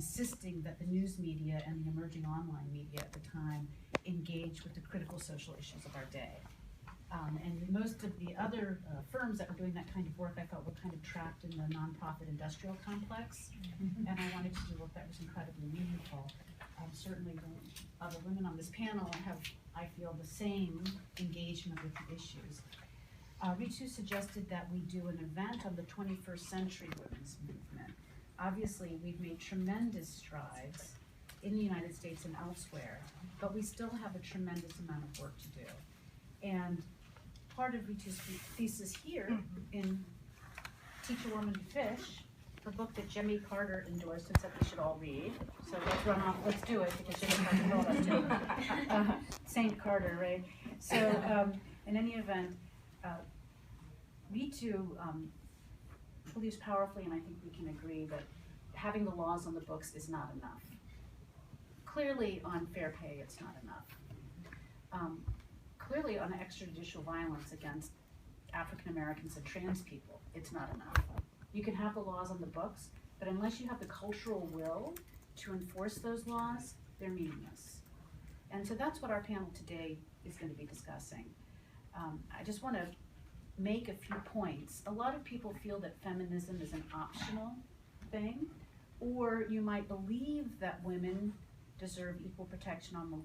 insisting that the news media and the emerging online media at the time engage with the critical social issues of our day. And most of the other firms that were doing that kind of work, I felt were kind of trapped in the nonprofit industrial complex. And I wanted to do work that was incredibly meaningful. Certainly the other women on this panel have, I feel, the same engagement with the issues. Ritu suggested that we do an event on the 21st century women's movement. Obviously, we've made tremendous strides in the United States and elsewhere, but we still have a tremendous amount of work to do. And part of Ritu's thesis here in Teach a Woman to Fish, the book that Jimmy Carter endorsed and said we should all read. So let's run off, let's do it, because Jimmy Carter told us to. Saint Carter, right? So in any event, Ritu believes powerfully, and I think we can agree, that having the laws on the books is not enough. Clearly on fair pay, it's not enough. Clearly on extrajudicial violence against African Americans and trans people, it's not enough. You can have the laws on the books, but unless you have the cultural will to enforce those laws, they're meaningless. And so that's what our panel today is going to be discussing. I just want to make a few points. A lot of people feel that feminism is an optional thing, or you might believe that women deserve equal protection on the,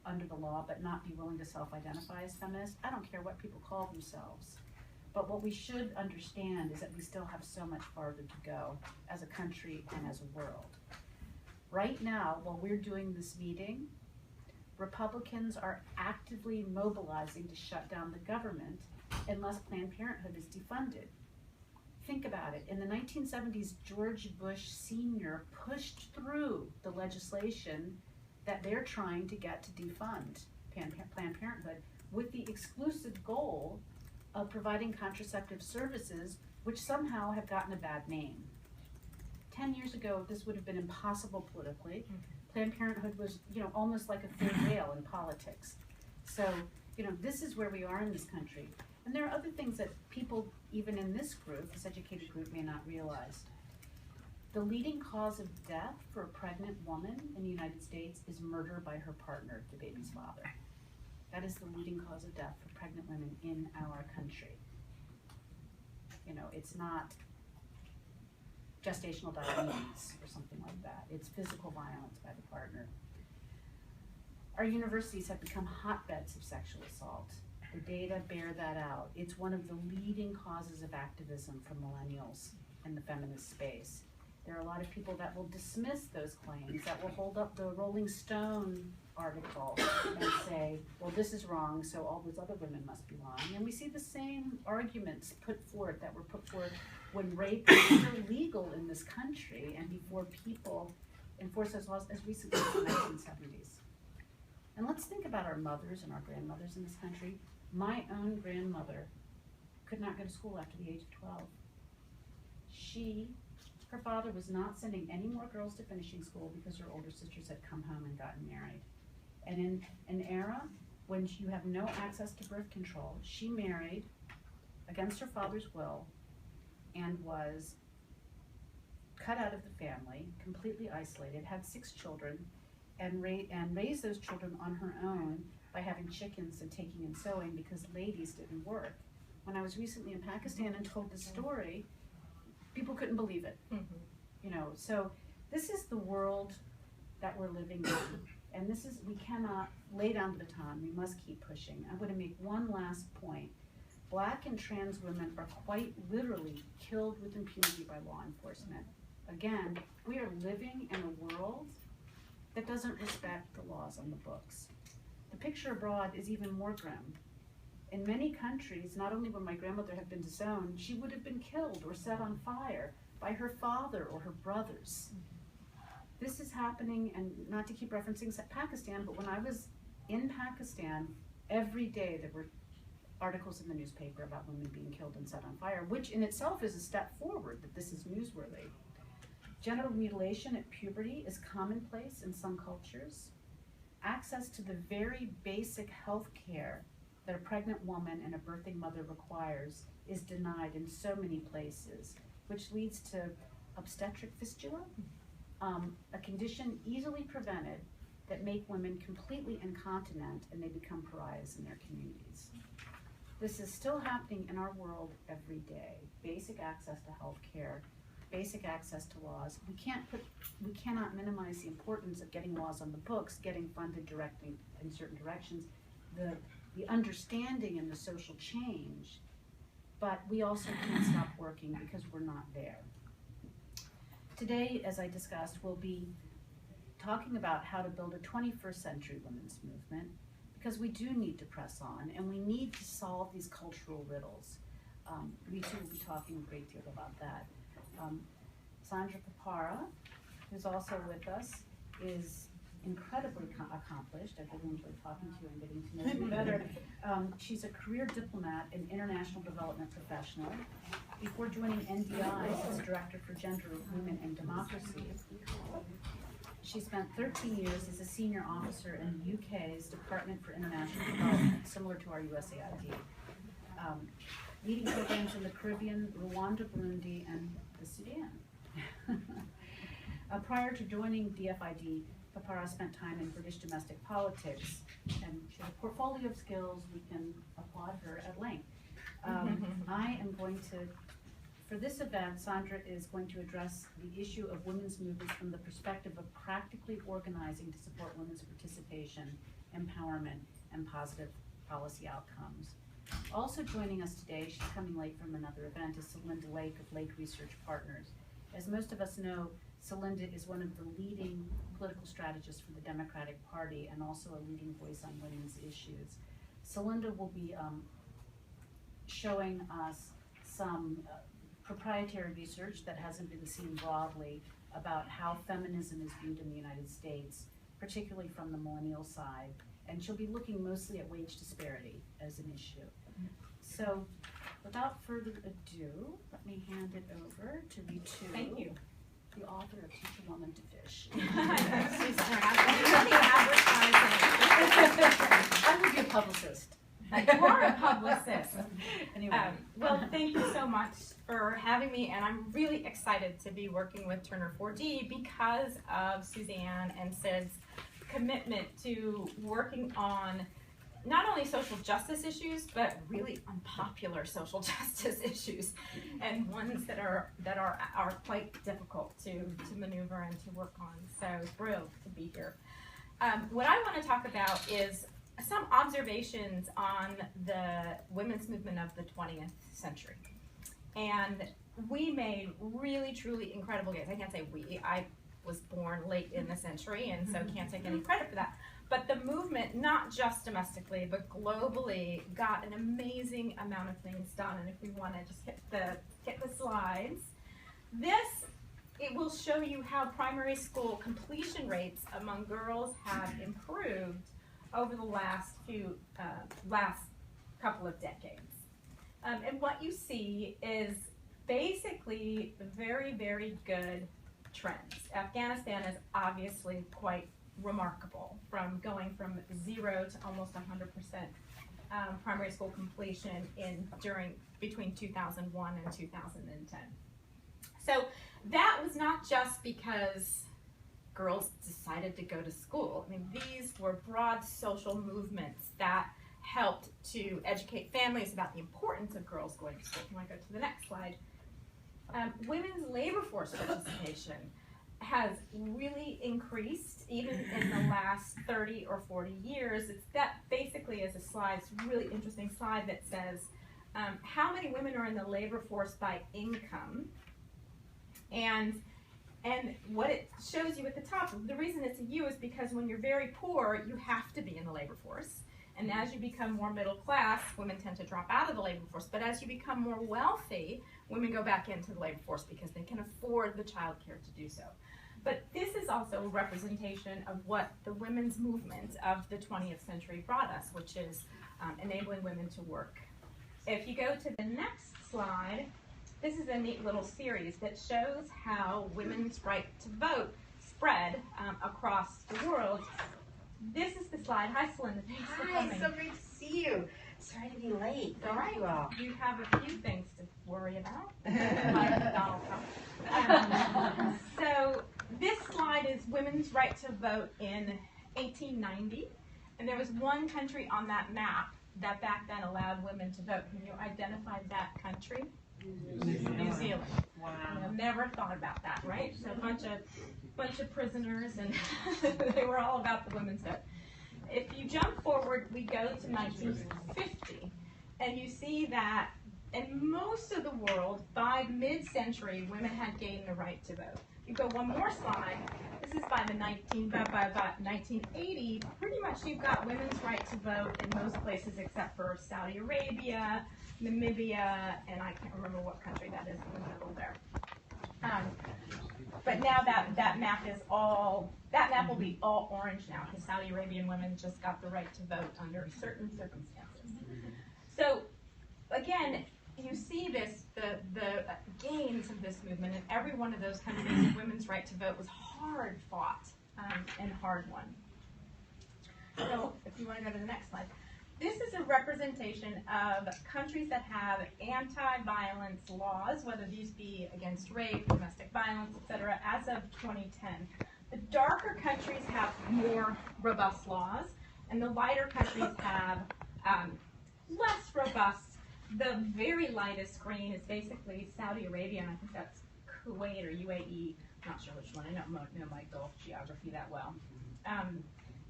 under the law, but not be willing to self-identify as feminist. I don't care what people call themselves. But what we should understand is that we still have so much farther to go as a country and as a world. Right now, while we're doing this meeting, Republicans are actively mobilizing to shut down the government unless Planned Parenthood is defunded. Think about it. In the 1970s, George Bush Sr. pushed through the legislation that they're trying to get to defund Planned Parenthood with the exclusive goal of providing contraceptive services, which somehow have gotten a bad name. 10 years ago, this would have been impossible politically. Planned Parenthood was, almost like a third rail in politics. So, this is where we are in this country. And there are other things that people, even in this group, this educated group, may not realize. The leading cause of death for a pregnant woman in the United States is murder by her partner, the baby's father. That is the leading cause of death for pregnant women in our country. It's not gestational diabetes or something like that. It's physical violence by the partner. Our universities have become hotbeds of sexual assault. The data bear that out. It's one of the leading causes of activism for millennials in the feminist space. There are a lot of people that will dismiss those claims, that will hold up the Rolling Stone article and say, well, this is wrong, so all those other women must be lying. And we see the same arguments put forth that were put forth when rape was still legal in this country and before people enforced those laws as recently as the 1970s. And let's think about our mothers and our grandmothers in this country. My own grandmother could not go to school after the age of 12. Her father was not sending any more girls to finishing school because her older sisters had come home and gotten married. And in an era when you have no access to birth control, she married against her father's will and was cut out of the family, completely isolated, had 6 children, and raised those children on her own by having chickens and taking in sewing because ladies didn't work. When I was recently in Pakistan and told the story, people couldn't believe it. So this is the world that we're living in. And we cannot lay down the baton. We must keep pushing. I'm going to make one last point. Black and trans women are quite literally killed with impunity by law enforcement. Again, we are living in a world that doesn't respect the laws on the books. The picture abroad is even more grim. In many countries, not only would my grandmother have been disowned, she would have been killed or set on fire by her father or her brothers. This is happening, and not to keep referencing Pakistan, but when I was in Pakistan, every day there were articles in the newspaper about women being killed and set on fire, which in itself is a step forward, that this is newsworthy. Genital mutilation at puberty is commonplace in some cultures. Access to the very basic health care that a pregnant woman and a birthing mother requires is denied in so many places, which leads to obstetric fistula, a condition easily prevented that make women completely incontinent and they become pariahs in their communities. This is still happening in our world every day. Basic access to health care, basic access to laws. We cannot minimize the importance of getting laws on the books, getting funded directly in certain directions, the understanding and the social change, but we also can't stop working because we're not there. Today, as I discussed, we'll be talking about how to build a 21st century women's movement, because we do need to press on and we need to solve these cultural riddles. Ritu will be talking a great deal about that. Sandra Pepera, who's also with us, is incredibly accomplished. I've really enjoyed talking to you and getting to know you better. She's a career diplomat and international development professional. Before joining NDI as Director for Gender, Women, and Democracy, she spent 13 years as a senior officer in the UK's Department for International Development, similar to our USAID, leading programs in the Caribbean, Rwanda, Burundi, and the Sudan. Prior to joining DFID, Pepera spent time in British domestic politics, and she has a portfolio of skills. We can applaud her at length. I am going to, for this event, Sandra is going to address the issue of women's movements from the perspective of practically organizing to support women's participation, empowerment, and positive policy outcomes. Also joining us today, she's coming late from another event, is Celinda Lake of Lake Research Partners. As most of us know, Celinda is one of the leading political strategists for the Democratic Party and also a leading voice on women's issues. Celinda will be showing us some proprietary research that hasn't been seen broadly about how feminism is viewed in the United States, particularly from the millennial side. And she'll be looking mostly at wage disparity as an issue. So without further ado, let me hand it over to Ritu. Thank you. The author of Teach a Woman to Fish. I would be a publicist. You are a publicist. Anyway. Well, thank you so much for having me, and I'm really excited to be working with Turner 4D because of Suzanne and Sid's commitment to working on not only social justice issues, but really unpopular social justice issues, and ones that are quite difficult to maneuver and to work on. So thrilled to be here. What I want to talk about is some observations on the women's movement of the 20th century. And we made really, truly incredible gains. I can't say we, I was born late in the century and so can't take any credit for that. But the movement, not just domestically, but globally, got an amazing amount of things done. And if we want to just hit the slides, it will show you how primary school completion rates among girls have improved over the last couple of decades. And what you see is basically very, very good trends. Afghanistan is obviously quite remarkable, from going from 0 to almost 100% primary school completion between 2001 and 2010. So that was not just because girls decided to go to school. I mean, these were broad social movements that helped to educate families about the importance of girls going to school. Can I go to the next slide? Women's labor force participation has really increased even in the last 30 or 40 years. That basically is a slide, it's a really interesting slide that says how many women are in the labor force by income, and what it shows you at the top, the reason it's a U is because when you're very poor, you have to be in the labor force. And as you become more middle class, women tend to drop out of the labor force. But as you become more wealthy, women go back into the labor force because they can afford the child care to do so. But this is also a representation of what the women's movement of the 20th century brought us, which is enabling women to work. If you go to the next slide, this is a neat little series that shows how women's right to vote spread across the world. This is the slide. Hi, Celinda. Thanks for coming. Hi, so great to see you. Sorry to be late. All right. You all. You have a few things to worry about, like Donald Trump. So This slide is women's right to vote in 1890, and there was one country on that map that back then allowed women to vote. Can you identify that country? New Zealand. Wow. I've never thought about that, right? So a bunch of prisoners, and they were all about the women's vote. If you jump forward, we go to 1950, and you see that in most of the world, by mid-century, women had gained the right to vote. You go one more slide. This is by 1980. Pretty much, you've got women's right to vote in most places except for Saudi Arabia, Namibia, and I can't remember what country that is in the middle there. But now that map will be all orange now, because Saudi Arabian women just got the right to vote under certain circumstances. So again, you see this, the gains of this movement in every one of those countries. Women's right to vote was hard fought and hard won. So if you want to go to the next slide. This is a representation of countries that have anti-violence laws, whether these be against rape, domestic violence, etc., as of 2010. The darker countries have more robust laws, and the lighter countries have less robust. The very lightest green is basically Saudi Arabia, and I think that's Kuwait or UAE. I'm not sure which one. I don't know my Gulf geography that well.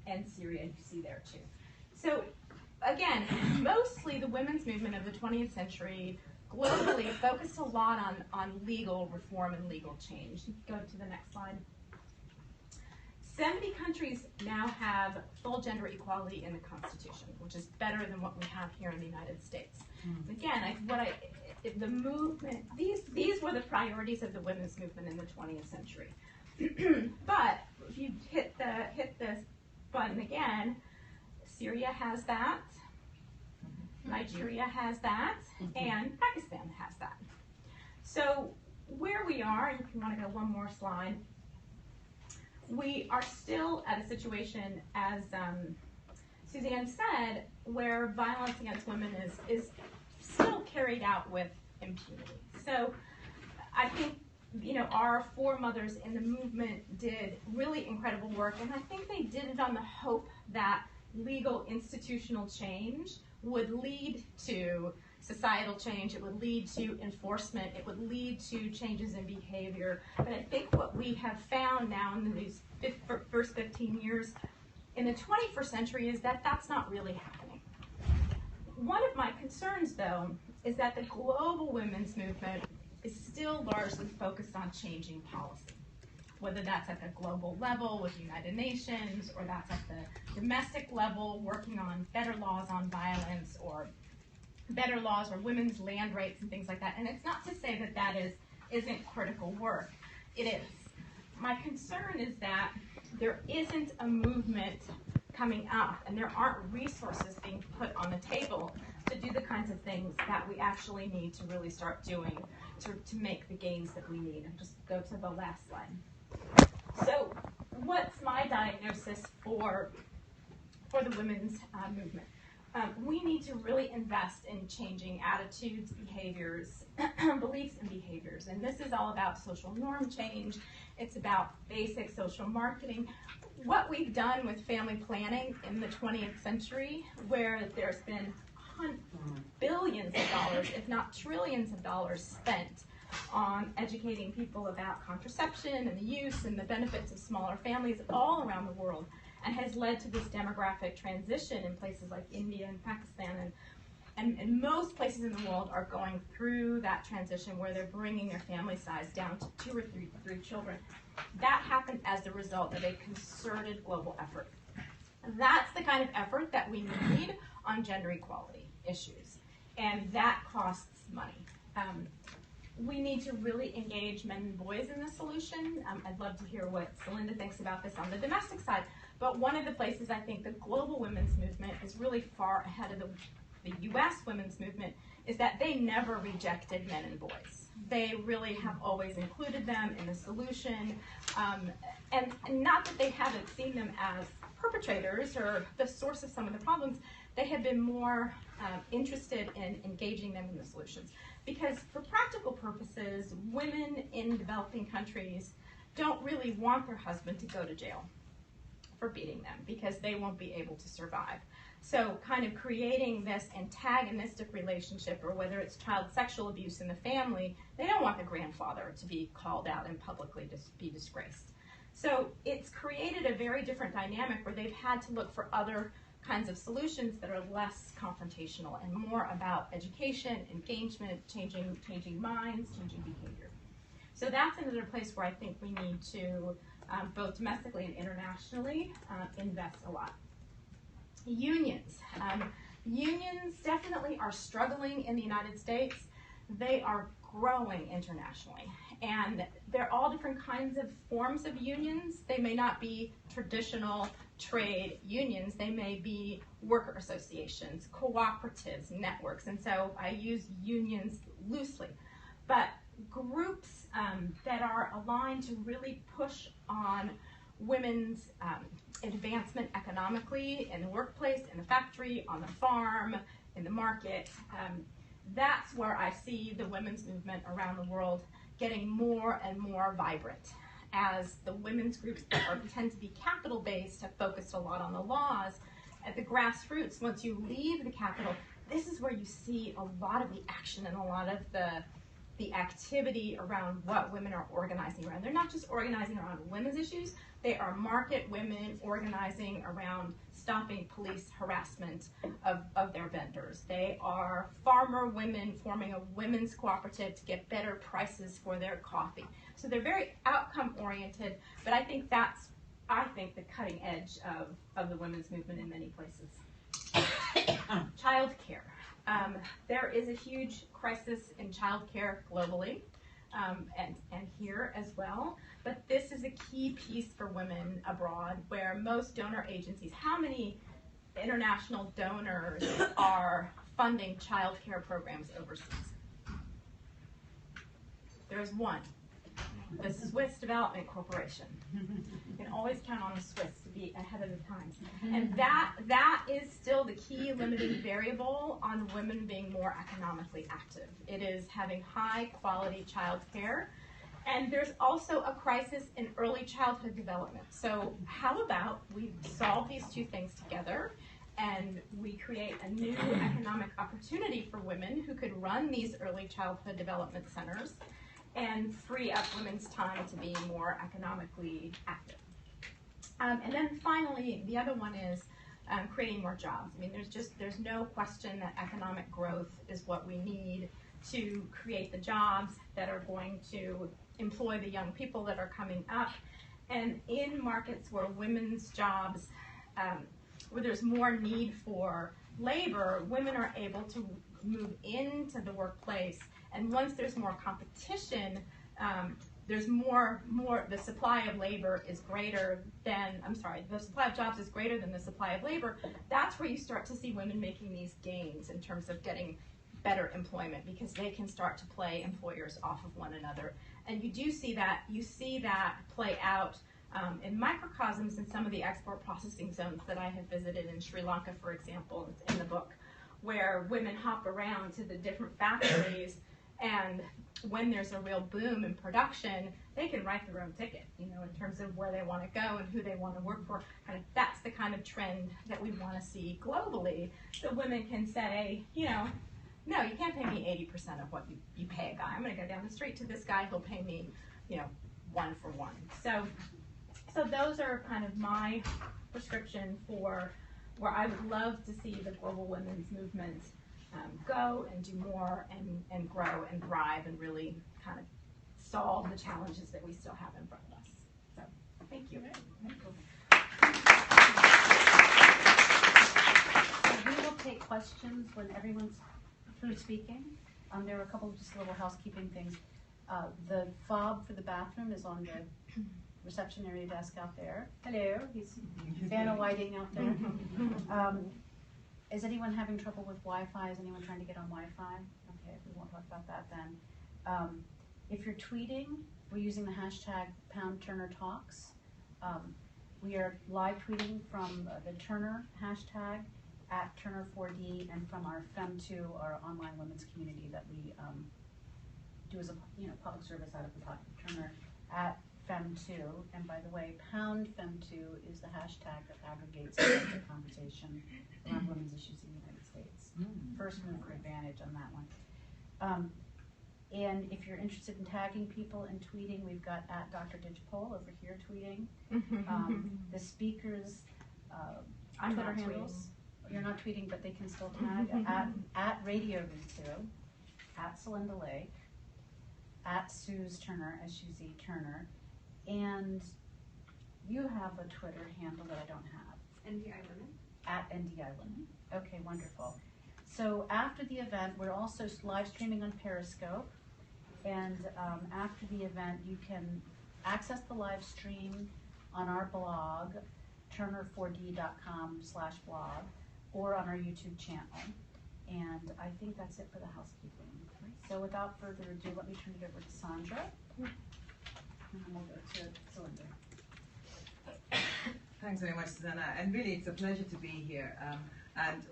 And Syria, you see there too. So again, mostly the women's movement of the 20th century globally focused a lot on legal reform and legal change. Go to the next slide. 70 countries now have full gender equality in the Constitution, which is better than what we have here in the United States. Again, the movement, these were the priorities of the women's movement in the 20th century. But if you hit this button again, Syria has that, Nigeria has that, and Pakistan has that. So where we are, if you want to go one more slide, we are still at a situation, as Suzanne said, where violence against women is still carried out with impunity. So I think, our foremothers in the movement did really incredible work, and I think they did it on the hope that legal institutional change would lead to societal change, it would lead to enforcement, it would lead to changes in behavior. But I think what we have found now in these first 15 years in the 21st century is that that's not really happening. One of my concerns, though, is that the global women's movement is still largely focused on changing policy, whether that's at the global level with the United Nations, or that's at the domestic level, working on better laws on violence, or better laws or women's land rights and things like that. And it's not to say that that isn't critical work. It is. My concern is that there isn't a movement coming up, and there aren't resources being put on the table to do the kinds of things that we actually need to really start doing to make the gains that we need. And just go to the last slide. So what's my diagnosis for the women's movement? We need to really invest in changing attitudes, behaviors, beliefs and behaviors. And this is all about social norm change. It's about basic social marketing. What we've done with family planning in the 20th century, where there's been billions of dollars, if not trillions of dollars spent on educating people about contraception and the use and the benefits of smaller families all around the world, and has led to this demographic transition in places like India and Pakistan, and most places in the world are going through that transition where they're bringing their family size down to 2 or 3 children. That happened as a result of a concerted global effort. That's the kind of effort that we need on gender equality issues, and that costs money. We need to really engage men and boys in the solution. I'd love to hear what Celinda thinks about this on the domestic side. But one of the places I think the global women's movement is really far ahead of the U.S. women's movement is that they never rejected men and boys. They really have always included them in the solution. And not that they haven't seen them as perpetrators or the source of some of the problems, they have been more interested in engaging them in the solutions. Because for practical purposes, women in developing countries don't really want their husband to go to jail for beating them because they won't be able to survive. So kind of creating this antagonistic relationship, or whether it's child sexual abuse in the family, they don't want the grandfather to be called out and publicly be disgraced. So it's created a very different dynamic where they've had to look for other kinds of solutions that are less confrontational and more about education, engagement, changing minds, changing behavior. So that's another place where I think we need to, both domestically and internationally, invest a lot. Unions. Unions definitely are struggling in the United States. They are growing internationally. And they're all different kinds of forms of unions. They may not be traditional trade unions. They may be worker associations, cooperatives, networks. And so I use unions loosely. But groups that are aligned to really push on women's advancement economically in the workplace, in the factory, on the farm, in the market. That's where I see the women's movement around the world getting more and more vibrant, as the women's groups that tend to be capital-based have focused a lot on the laws. At the grassroots, once you leave the capital, this is where you see a lot of the action and a lot of the activity around what women are organizing around. They're not just organizing around women's issues, they are market women organizing around stopping police harassment of their vendors. They are farmer women forming a women's cooperative to get better prices for their coffee. So they're very outcome oriented, but I think that's, the cutting edge of the women's movement in many places. Child care. There is a huge crisis in child care globally, and here as well. But this is a key piece for women abroad, where most donor agencies, how many international donors are funding child care programs overseas? There's one. The Swiss Development Corporation. You can always count on the Swiss to be ahead of the times. And that is still the key limiting variable on women being more economically active. It is having high quality child care. And there's also a crisis in early childhood development. So how about we solve these two things together, and we create a new economic opportunity for women who could run these early childhood development centers and free up women's time to be more economically active. And then finally, the other one is creating more jobs. I mean, there's no question that economic growth is what we need to create the jobs that are going to employ the young people that are coming up. And in markets where women's jobs, where there's more need for labor, women are able to move into the workplace. And once there's more competition, there's more, the supply of labor is greater than, the supply of jobs is greater than the supply of labor. That's where you start to see women making these gains in terms of getting better employment, because they can start to play employers off of one another. And you do see that, play out in microcosms in some of the export processing zones that I have visited in Sri Lanka, for example, it's in the book, where women hop around to the different factories, and when there's a real boom in production, they can write their own ticket, in terms of where they want to go and who they want to work for. And that's the kind of trend that we want to see globally, so women can say, no, you can't pay me 80% of what you pay a guy. I'm going to go down the street to this guy, he'll pay me, 1 for 1. So those are kind of my prescription for where I would love to see the global women's movement go and do more and grow and thrive and really kind of solve the challenges that we still have in front of us. So, thank you. So we will take questions when everyone's through speaking. There are a couple of just little housekeeping things. The fob for the bathroom is on the reception area desk out there. Hello, he's Vanna Whiting out there. Is anyone having trouble with Wi-Fi? Is anyone trying to get on Wi-Fi? Okay, we won't talk about that then. If you're tweeting, we're using the hashtag #TurnerTalks. We are live tweeting from the Turner hashtag at Turner4D, and from our Fem2, our online women's community that we do as a public service out of the Turner at #Fem2, and by the way, #Fem2 is the hashtag that aggregates the conversation around women's issues in the United States. First mover advantage on that one. And if you're interested in tagging people and tweeting, we've got @Dr. Digipole over here tweeting. The speakers' I'm Twitter not handles. tweeting. You're not tweeting, but they can still tag at Radio Ritu, @Celinda Lake, @Suz Turner, SUZ Turner, and you have a Twitter handle that I don't have. NDI Women. @NDI Women. Okay, wonderful. So after the event, we're also live streaming on Periscope, and after the event, you can access the live stream on our blog, turner4d.com/blog, or on our YouTube channel. And I think that's it for the housekeeping. So without further ado, let me turn it over to Sandra, and then we'll go to Celinda. Thanks very much, Susanna. And really, it's a pleasure to be here, and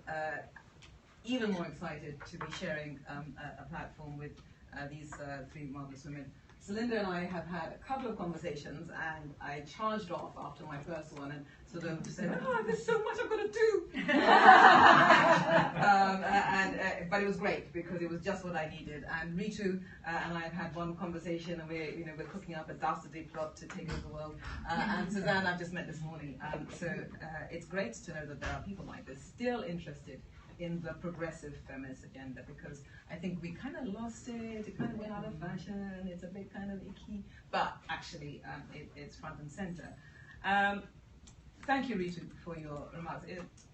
even more excited to be sharing a platform with these three marvelous women. Celinda and I have had a couple of conversations, and I charged off after my first one and sort of said, "Oh, there's so much I've got to do." But it was great because it was just what I needed. And Ritu and I have had one conversation, and we're cooking up a dastardly plot to take over the world. And Suzanne I've just met this morning. So it's great to know that there are people like this still interested in the progressive feminist agenda, because I think we kind of lost it. It kind of went out of fashion. It's a bit kind of icky, but actually it's front and center. Thank you, Ritu, for your remarks. It's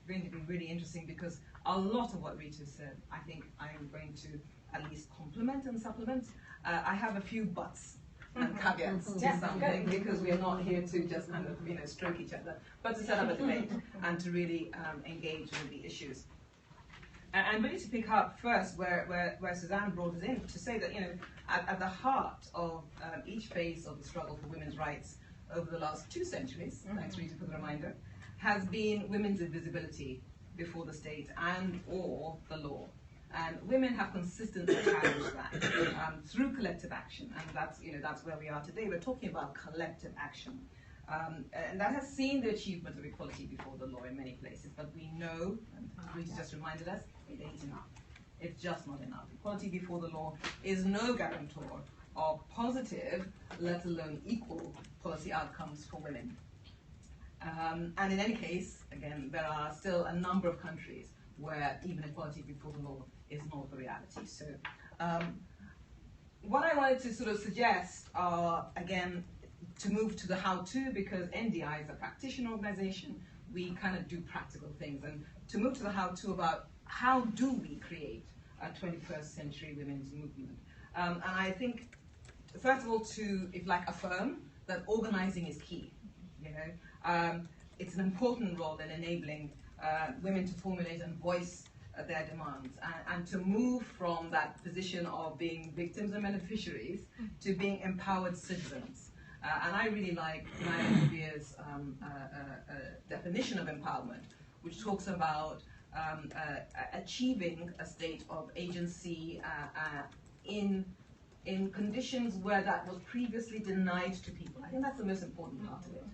going to be really interesting because a lot of what Ritu said, I think I am going to at least complement and supplement. I have a few buts and caveats to something, because we are not here to just kind of stroke each other, but to set up a debate and to really engage with the issues. And really to pick up first where Suzanne brought us in, to say that at the heart of each phase of the struggle for women's rights over the last 2 centuries, thanks Rita for the reminder, has been women's invisibility before the state and or the law. And women have consistently challenged that through collective action, and that's where we are today. We're talking about collective action, and that has seen the achievement of equality before the law in many places. But we know, and Rita just reminded us, it ain't enough. It's just not enough. Equality before the law is no guarantor of positive, let alone equal, policy outcomes for women. And in any case, again, there are still a number of countries where even equality before the law is not the reality. So what I wanted to sort of suggest are, again, to move to the how-to, because NDI is a practitioner organization. We kind of do practical things. And to move to the how-to about how do we create a 21st century women's movement. And I think, first of all, to, if like, affirm that organizing is key. It's an important role in enabling women to formulate and voice their demands, and to move from that position of being victims and beneficiaries to being empowered citizens. And I really like Diana Beer's definition of empowerment, which talks about achieving a state of agency in conditions where that was previously denied to people. I think that's the most important part of it.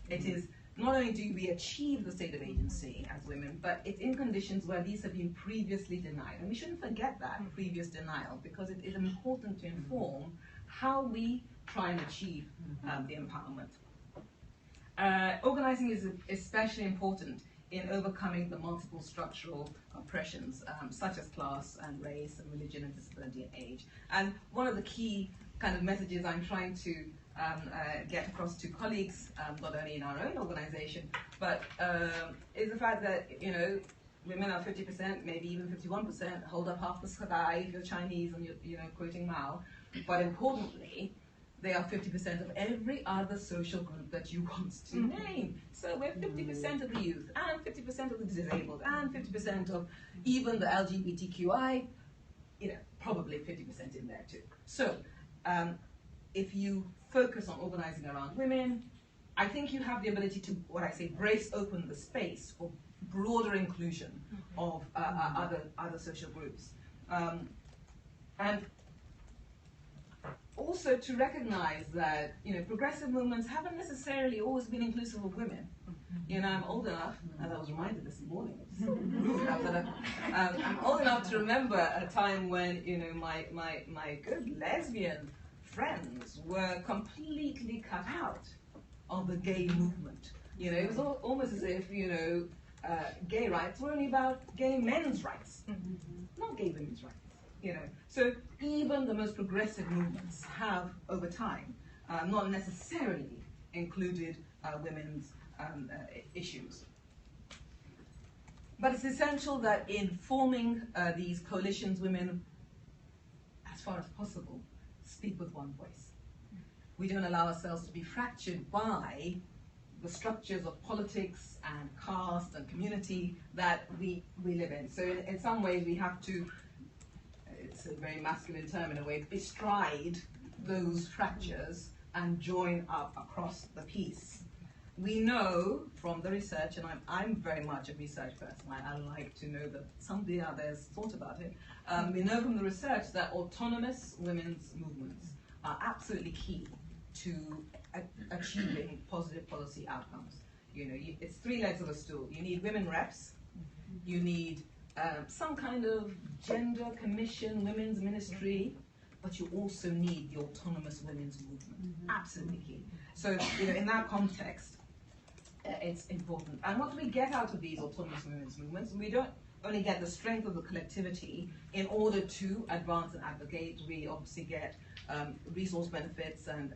It is not only do we achieve the state of agency as women, but it's in conditions where these have been previously denied. And we shouldn't forget that previous denial, because it is important to inform how we try and achieve the empowerment. Organizing is especially important in overcoming the multiple structural oppressions, such as class and race and religion and disability and age. And one of the key kind of messages I'm trying to get across to colleagues, not only in our own organization, but is the fact that, women are 50%, maybe even 51%, hold up half the sky if you're Chinese and you're quoting Mao. But importantly, they are 50% of every other social group that you want to name. So we're 50% of the youth, and 50% of the disabled, and 50% of even the LGBTQI, probably 50% in there too. So if you focus on organizing around women, I think you have the ability to, what I say, brace open the space for broader inclusion of other social groups. And also to recognize that, you know, progressive movements haven't necessarily always been inclusive of women. You know, I'm old enough, as I was reminded this morning, I'm old enough to remember a time when, you know, my good lesbian friends were completely cut out of the gay movement. You know, it was almost as if, you know, gay rights were only about gay men's rights, not gay women's rights. You know, so even the most progressive movements have, over time, not necessarily included women's issues. But it's essential that in forming these coalitions, women, as far as possible, speak with one voice. We don't allow ourselves to be fractured by the structures of politics and caste and community that we live in. So in some ways we have to, it's a very masculine term in a way, bestride those fractures and join up across the piece. We know from the research, and I'm very much a research person, I like to know that somebody out there has thought about it. We know from the research that autonomous women's movements are absolutely key to achieving positive policy outcomes. You know, it's three legs of a stool. You need women reps, you need some kind of gender commission, women's ministry, but you also need the autonomous women's movement. Absolutely key. So, you know, in that context, it's important. And what do we get out of these autonomous women's movements? We don't only get the strength of the collectivity in order to advance and advocate. We obviously get resource benefits and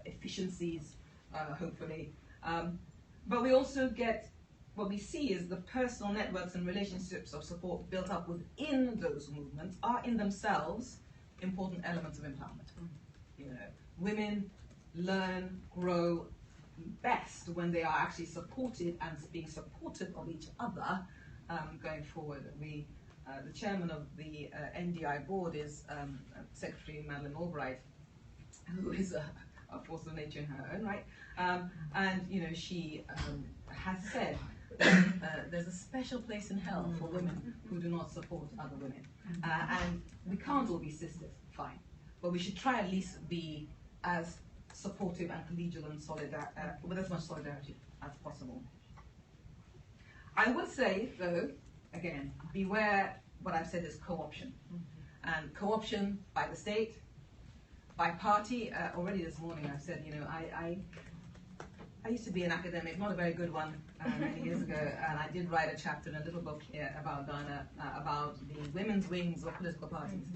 efficiencies, hopefully. But we also get, what we see is the personal networks and relationships of support built up within those movements are in themselves important elements of empowerment. You know, women learn, grow best when they are actually supported and being supportive of each other going forward. The chairman of the NDI board is Secretary Madeleine Albright, who is a force of nature in her own right, and you know, she has said that there's a special place in hell for women who do not support other women, and we can't all be sisters, fine, but we should try at least be as supportive and collegial and with as much solidarity as possible. I would say, though, again, beware what I've said is co-option. And co-option by the state, by party. Already this morning I've said, you know, I used to be an academic, not a very good one, many years ago, and I did write a chapter in a little book here about Ghana, about the women's wings of political parties.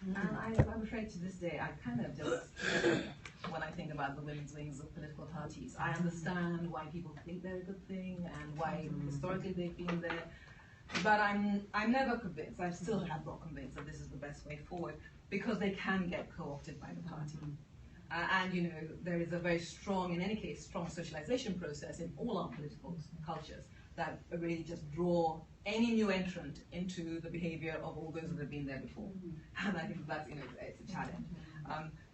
And I'm afraid to this day, I kind of just, when I think about the women's wings of political parties, I understand why people think they're a good thing and why historically they've been there, but I'm never convinced, I still have not convinced that this is the best way forward, because they can get co-opted by the party. And you know, there is a very strong, in any case, strong socialization process in all our political cultures that really just draw any new entrant into the behavior of all those that have been there before. And I think that's, you know, it's a challenge.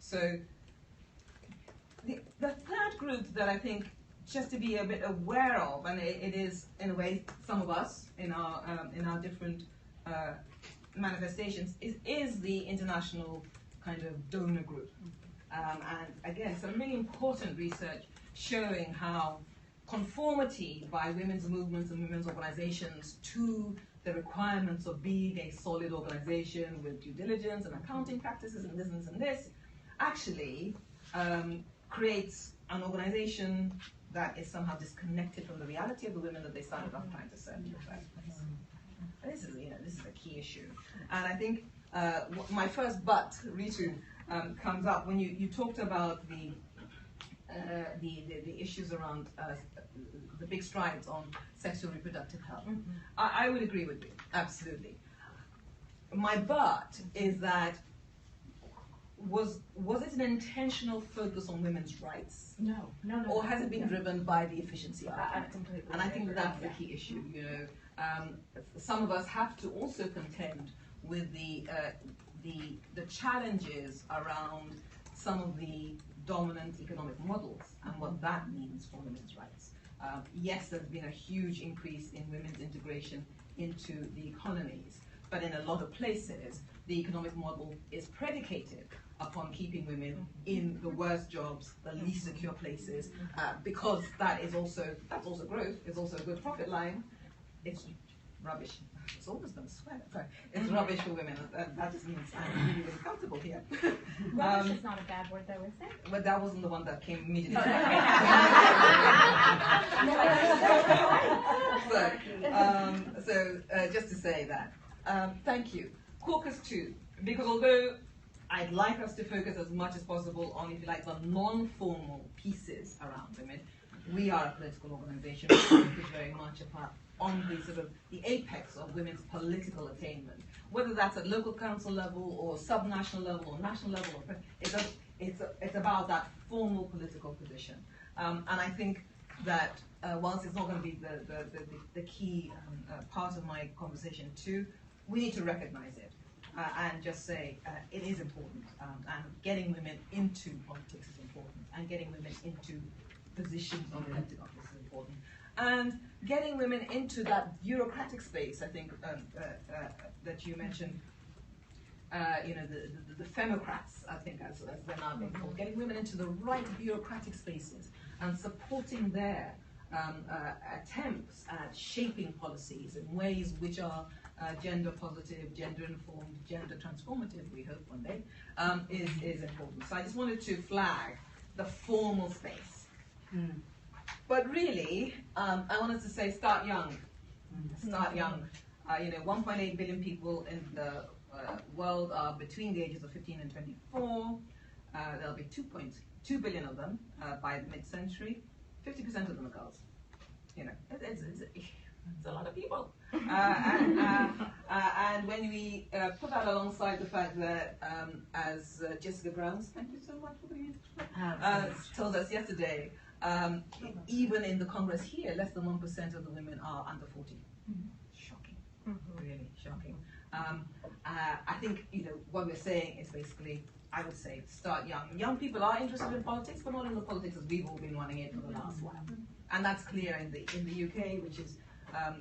So the third group that I think just to be a bit aware of, and it is in a way some of us in our different manifestations, is the international kind of donor group. And again, some really important research showing how conformity by women's movements and women's organizations to the requirements of being a solid organization with due diligence and accounting practices and this actually creates an organization that is somehow disconnected from the reality of the women that they started off trying to serve in the first place. And this is, you know, this is a key issue. And I think my first but, Ritu, comes up when you talked about the issues around the big strides on sexual reproductive health. I would agree with you, absolutely. My but is that was it an intentional focus on women's rights? No. Or has it been driven by the efficiency argument? Completely. And I think that's the key issue. You know, some of us have to also contend with the challenges around some of the dominant economic models and what that means for women's rights. Yes, there's been a huge increase in women's integration into the economies, but in a lot of places, the economic model is predicated upon keeping women in the worst jobs, the least secure places, because that's also growth. It's also a good profit line. It's rubbish. It's almost going to swear. Sorry. It's rubbish for women. That just means I'm really, really comfortable here. Rubbish is not a bad word, though, is it? But that wasn't the one that came immediately. So just to say that, thank you. Caucus 2, because although I'd like us to focus as much as possible on, if you like, the non-formal pieces around women, we are a political organization which focuses very much on the sort of the apex of women's political attainment, whether that's at local council level or subnational level or national level. It's about that formal political position, and I think that whilst it's not going to be the key part of my conversation too, we need to recognize it and just say it is important, and getting women into politics is important, and getting women into positions on elected office is important, and getting women into that bureaucratic space. I think that you mentioned, the femocrats, I think as they're now being called, getting women into the right bureaucratic spaces and supporting their attempts at shaping policies in ways which are gender positive, gender informed, gender transformative, we hope one day, is important. So I just wanted to flag the formal space. But really, I wanted to say start young. Start young. 1.8 billion people in the world are between the ages of 15 and 24. There'll be 2.2 billion of them by the mid-century. 50% of them are girls. It's a lot of people. And when we put that alongside the fact that, as Jessica Browns, thank you so much for being told us yesterday, even in the Congress here, less than 1% of the women are under 40. Shocking, really shocking. I think what we're saying is basically, I would say, start young. Young people are interested in politics, but not in the politics as we've all been running it for the last while. And that's clear in the UK, which is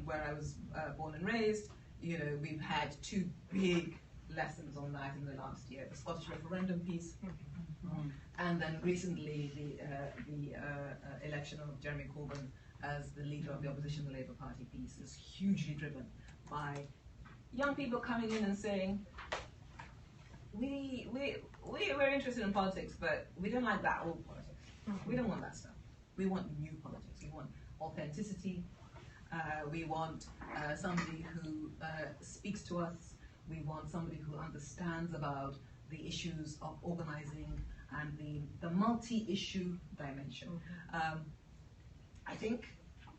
where I was born and raised. We've had two big lessons on that in the last year: the Scottish referendum piece, and then recently the election of Jeremy Corbyn as the leader of the opposition, the Labour Party piece, is hugely driven by young people coming in and saying, we're interested in politics, but we don't like that old politics. We don't want that stuff. We want new politics. We want authenticity. We want somebody who speaks to us. We want somebody who understands about the issues of organizing and the multi-issue dimension. I think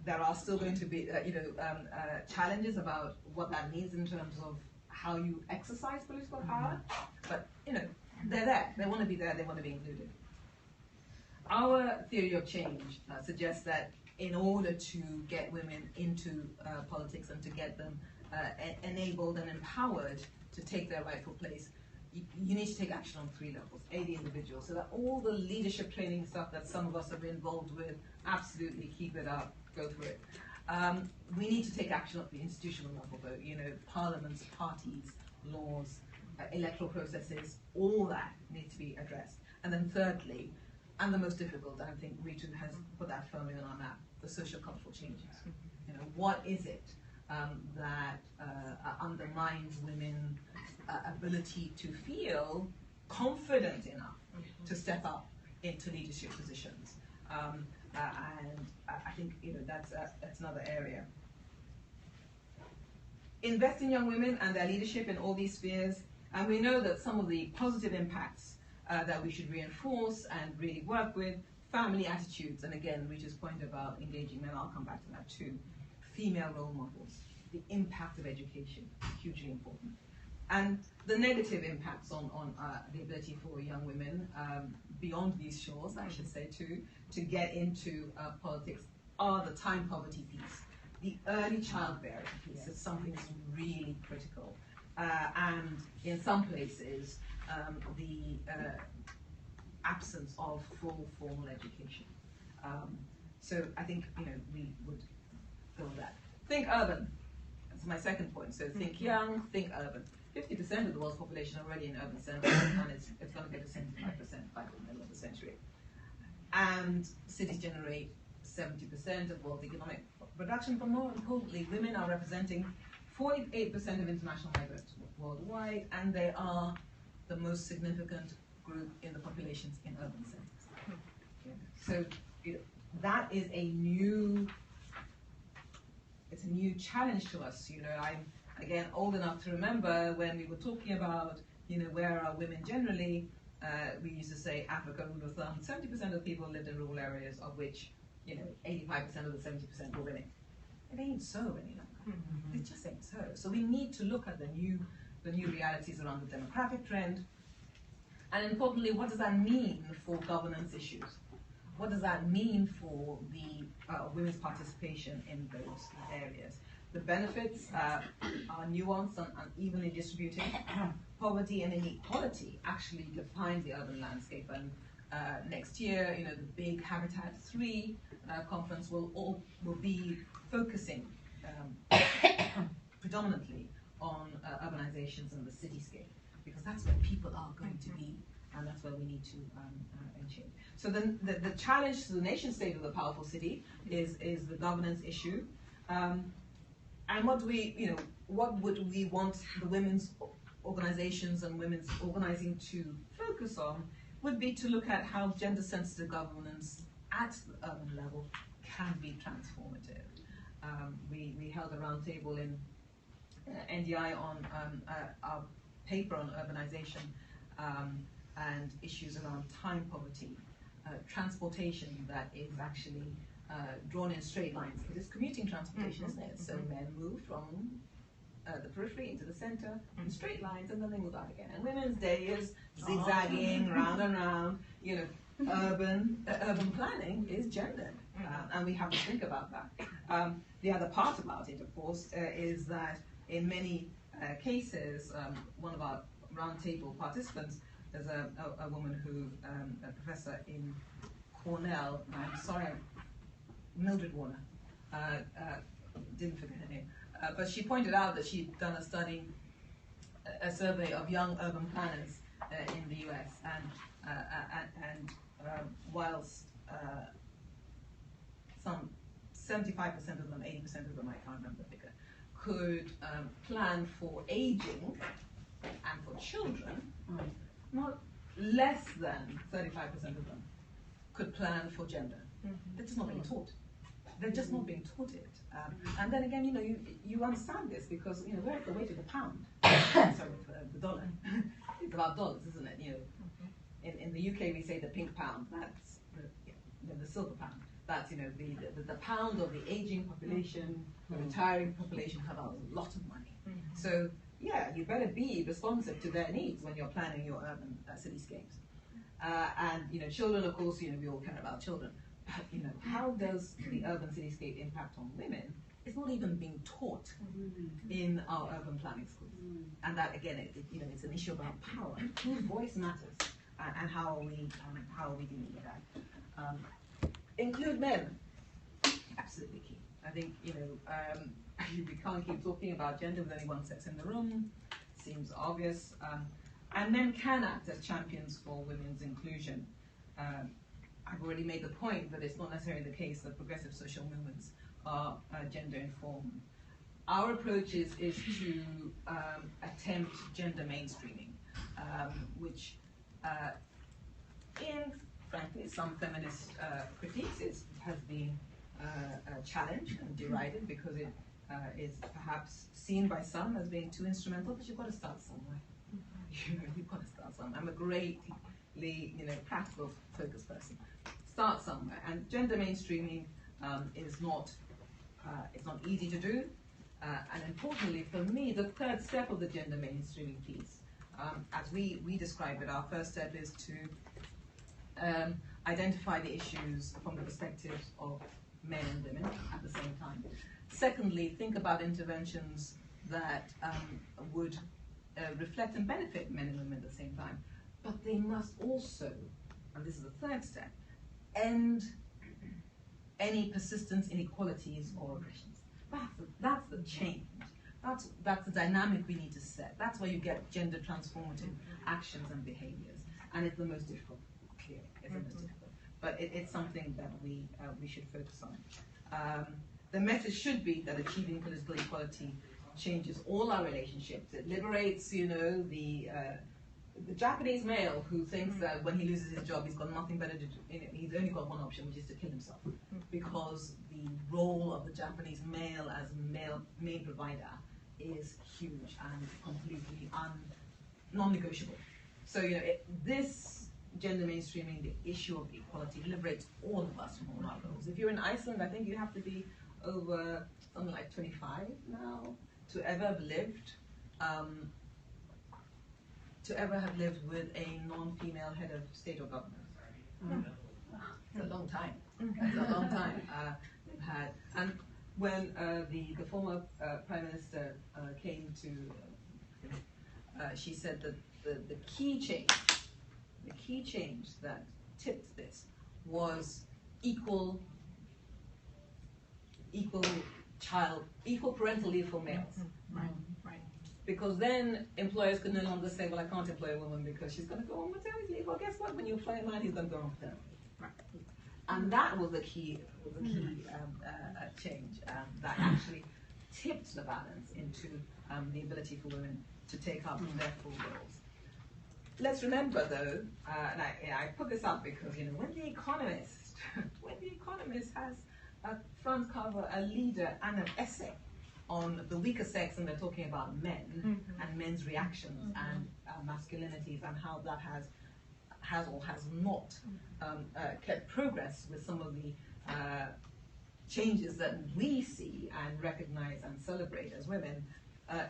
there are still going to be challenges about what that means in terms of how you exercise political power, but they're there. They want to be there. They want to be included. Our theory of change suggests that in order to get women into politics and to get them enabled and empowered to take their rightful place, you need to take action on 3 levels. A, the individual, so that all the leadership training stuff that some of us have been involved with, absolutely keep it up, go for it. We need to take action at the institutional level, though. Parliaments, parties, laws, electoral processes, all that need to be addressed. And then thirdly, and the most difficult, I think Ritu has put that firmly on our map, the social cultural changes. What is it that undermines women's ability to feel confident enough to step up into leadership positions? And I think that's another area. Invest in young women and their leadership in all these spheres, and we know that some of the positive impacts that we should reinforce and really work with, family attitudes, and again, Rita's point about engaging men, I'll come back to that too. Female role models, the impact of education, hugely important. And the negative impacts on the ability for young women, beyond these shores, I should say too, to get into politics are the time poverty piece. The early childbearing piece is something that's really critical. And in some places, the absence of full formal education. So I think we would go with that. Think urban. That's my second point. So think young, think urban. 50% of the world's population already in urban centers, and it's going to get to 75% by the middle of the century. And cities generate 70% of world's economic production, but more importantly, women are representing 48% of international migrants worldwide, and they are the most significant group in the populations in urban centers. Okay. So that is a new challenge to us. I'm again old enough to remember when we were talking about where are women generally. We used to say Africa, rule of thumb, 70% of people lived in rural areas, of which 85% of the 70% were women. It ain't so any longer. It just ain't so. So we need to look at the new realities around the demographic trend, and importantly, what does that mean for governance issues? What does that mean for the women's participation in those areas? The benefits are nuanced and unevenly distributed. Poverty and inequality actually define the urban landscape, and next year, the big Habitat 3 conference will be focusing predominantly on urbanizations and the cityscape, because that's where people are going to be, and that's where we need to change. So then the challenge to the nation state of the powerful city is the governance issue. And what would we want the women's organizations and women's organizing to focus on would be to look at how gender-sensitive governance at the urban level can be transformative. We held a roundtable in NDI on our paper on urbanization and issues around time poverty, transportation that is actually drawn in straight lines. It is commuting transportation, isn't it? So men move from the periphery into the center in straight lines, and then they move out again. And women's day is zigzagging round and round. Urban planning is gendered, and we have to think about that. The other part about it, of course, is that in many cases, one of our roundtable participants is a woman who, a professor in Cornell, I'm sorry, Mildred Warner, didn't forget her name, but she pointed out that she'd done a survey of young urban planners in the US, and whilst some 75% of them, 80% of them, I can't remember the figure, could plan for aging and for children, not less than 35% of them could plan for gender. They're just not being taught. They're just not being taught it. And then again, you understand this because we're at the weight of the pound. Sorry, the dollar. It's about dollars, isn't it? In the UK we say the pink pound. That's the silver pound. That's the pound of the aging population, the retiring population have a lot of money. So yeah, you better be responsive to their needs when you're planning your urban cityscapes. And children, of course, we all care about children. But how does the urban cityscape impact on women? It's not even being taught in our urban planning schools. And that again, it's an issue about power. Whose voice matters, and how are we dealing with that? Include men, absolutely key. I think we can't keep talking about gender with only one sex in the room. Seems obvious. And men can act as champions for women's inclusion. I've already made the point that it's not necessarily the case that progressive social movements are gender informed. Our approach is to attempt gender mainstreaming, which in frankly some feminist critiques has been challenged and derided because it is perhaps seen by some as being too instrumental, but you've got to start somewhere. You've got to start somewhere. I'm a greatly practical focused person. Start somewhere, and gender mainstreaming is not it's not easy to do, and importantly for me, the third step of the gender mainstreaming piece, as we describe it, our first step is to identify the issues from the perspectives of men and women at the same time. Secondly, think about interventions that would reflect and benefit men and women at the same time, but they must also, and this is the third step, end any persistent inequalities or aggressions. That's the change. That's the dynamic we need to set. That's where you get gender transformative actions and behaviors, and it's the most difficult. Clearly, it's the most difficult, but it's something that we should focus on. The message should be that achieving political equality changes all our relationships. It liberates, the Japanese male who thinks that when he loses his job, he's got nothing better to do. He's only got one option, which is to kill himself, because the role of the Japanese male as main provider is huge and completely non-negotiable. So this gender mainstreaming, the issue of equality, liberates all of us from all our roles. If you're in Iceland, I think you have to be over something like 25 now to ever have lived. With a non-female head of state or government. It's a long time. It's a long time we've had. And when the former Prime Minister came to, she said that the key change that tipped this was equal parental leave for males. Right. Because then employers could no longer say, well, I can't employ a woman because she's going to go on maternity leave. Well, guess what? When you employ a man, he's going to go on maternity leave. Right. And that was the key change that actually tipped the balance into the ability for women to take up their full roles. Let's remember, though, and I put this up because when The Economist has a front cover, a leader, and an essay on the weaker sex, and they're talking about men and men's reactions and masculinities and how that has or has not kept progress with some of the changes that we see and recognize and celebrate as women.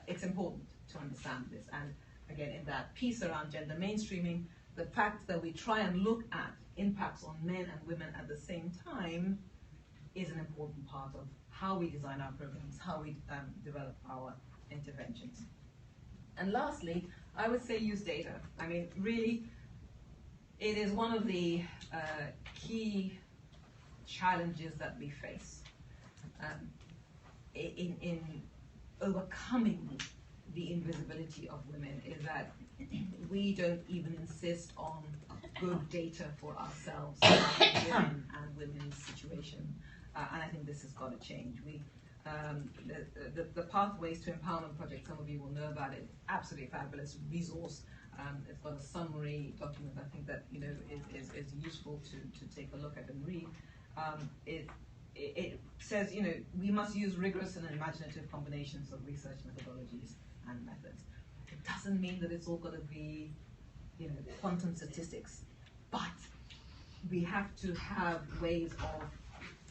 It's important to understand this. And again, in that piece around gender mainstreaming, the fact that we try and look at impacts on men and women at the same time is an important part of how we design our programs, how we develop our interventions. And lastly, I would say use data. I mean, really, it is one of the key challenges that we face in overcoming the invisibility of women, is that we don't even insist on good data for ourselves and women's situation. And I think this has got to change. The Pathways to Empowerment project, some of you will know about it. Absolutely fabulous resource. It's got a summary document I think that is useful to take a look at and read. It says we must use rigorous and imaginative combinations of research methodologies and methods. It doesn't mean that it's all going to be quantum statistics, but we have to have ways of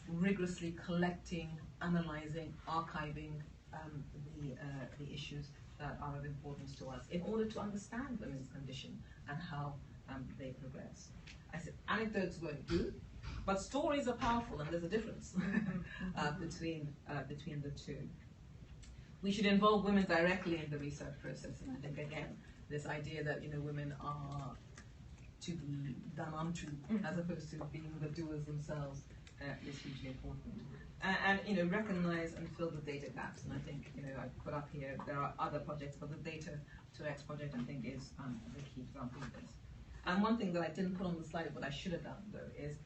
rigorously collecting, analyzing, archiving the issues that are of importance to us in order to understand women's condition and how they progress. I said anecdotes won't do, but stories are powerful, and there's a difference between the two. We should involve women directly in the research process, and I think again this idea that women are to be done unto as opposed to being the doers themselves is hugely important. And recognize and fill the data gaps. And I think I put up here there are other projects, but the Data 2X project I think is the key example of this. And one thing that I didn't put on the slide, but I should have done though, is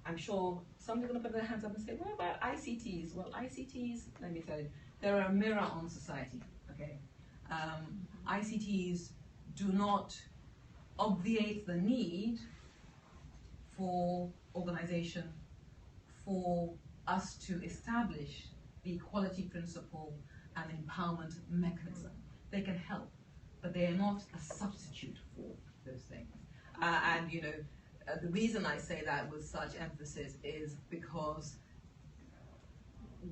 I'm sure some are going to put their hands up and say, what about ICTs? Well, ICTs, let me tell you, they're a mirror on society. Okay, ICTs do not obviate the need for organization, for us to establish the equality principle and empowerment mechanism. They can help, but they are not a substitute for those things. The reason I say that with such emphasis is because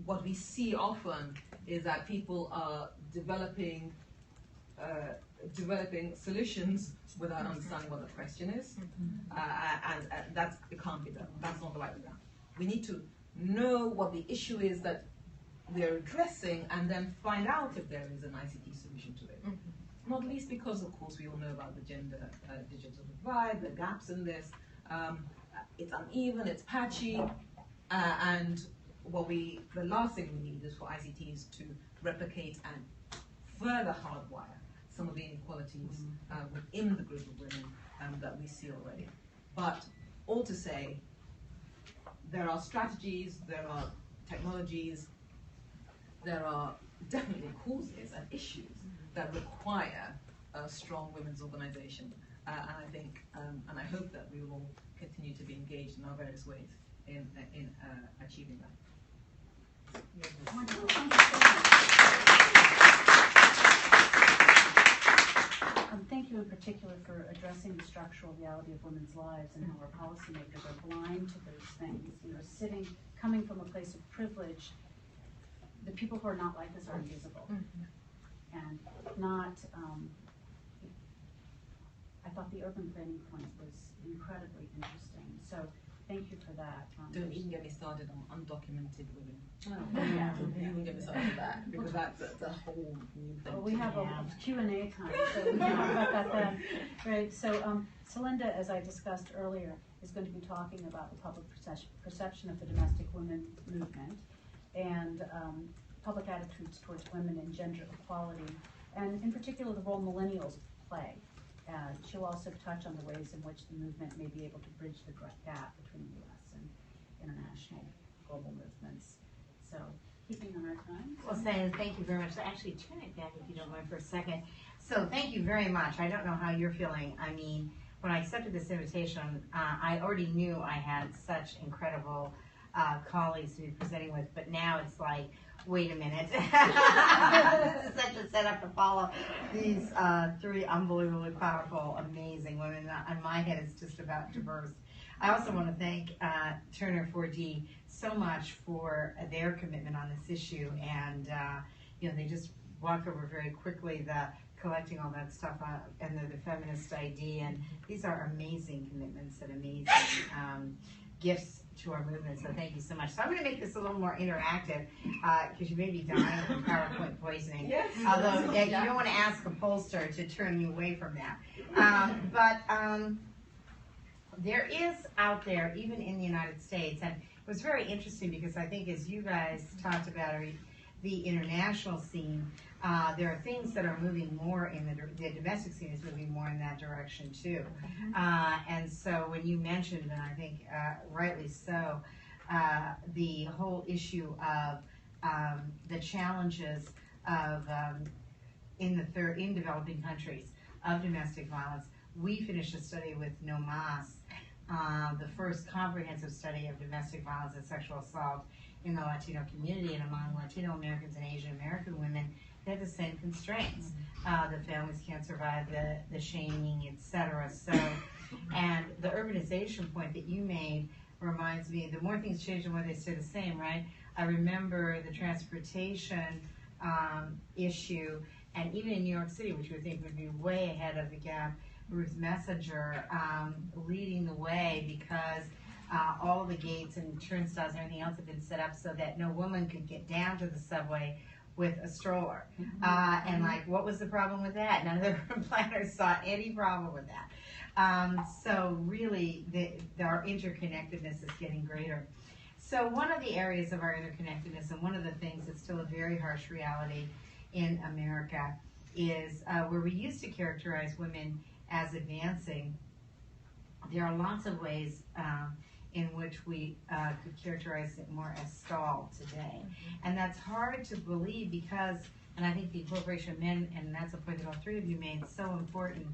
what we see often is that people are developing solutions without understanding what the question is, and it can't be done. That's not the right way down. We need to know what the issue is that we're addressing, and then find out if there is an ICT solution to it. Not least because, of course, we all know about the gender digital divide, the gaps in this. It's uneven, it's patchy, and the last thing we need is for ICTs to replicate and further hardwire some of the inequalities within the group of women that we see already. But all to say, there are strategies, there are technologies, there are definitely causes and issues that require a strong women's organization. And I think, and I hope that we will continue to be engaged in our various ways in achieving that. Thank you in particular for addressing the structural reality of women's lives and how our policymakers are blind to those things. You know, coming from a place of privilege, the people who are not like us are invisible. And not, I thought the urban planning point was incredibly interesting. So thank you for that. Don't even get me started on undocumented women. Yeah. Don't even get me started on that, because that's a whole new thing. Well, we have a Q&A time, so we can talk about that then. Right, so Celinda, as I discussed earlier, is going to be talking about the public perception of the domestic women movement and public attitudes towards women and gender equality, and in particular the role millennials play. She'll also touch on the ways in which the movement may be able to bridge the gap between U.S. and international global movements. So, keeping on our time. Well, thank you very much. Actually, turn it back if you don't mind for a second. So, thank you very much. I don't know how you're feeling. I mean, when I accepted this invitation, I already knew I had such incredible colleagues to be presenting with, but now it's like, wait a minute. This is such a setup to follow these three unbelievably powerful, amazing women. And my head is just about to burst. I also want to thank Turner 4D so much for their commitment on this issue. And, you know, they just walked over very quickly the collecting all that stuff and the feminist ID. And these are amazing commitments and amazing gifts to our movement, so thank you so much. So I'm going to make this a little more interactive because you may be dying from PowerPoint poisoning. Yes. Although you don't want to ask a pollster to turn you away from that. But there is out there, even in the United States, and it was very interesting because I think as you guys talked about the international scene, there are things that are moving more in the domestic scene is moving more in that direction too. And so when you mentioned, and I think rightly so, the whole issue of the challenges of in developing countries of domestic violence, we finished a study with No Mas, the first comprehensive study of domestic violence and sexual assault in the Latino community and among Latino Americans and Asian American women. They have the same constraints. The families can't survive the shaming, etc. So, and the urbanization point that you made reminds me, the more things change, the more they stay the same, right? I remember the transportation issue, and even in New York City, which we think would be way ahead of the gap, Ruth Messenger leading the way because all the gates and turnstiles and everything else had been set up so that no woman could get down to the subway with a stroller. And like, what was the problem with that? None of the urban planners saw any problem with that. So really, our interconnectedness is getting greater. So one of the areas of our interconnectedness, and one of the things that's still a very harsh reality in America, is where we used to characterize women as advancing. There are lots of ways in which we could characterize it more as stalled today. And that's hard to believe because, and I think the incorporation of men, and that's a point that all three of you made, is so important,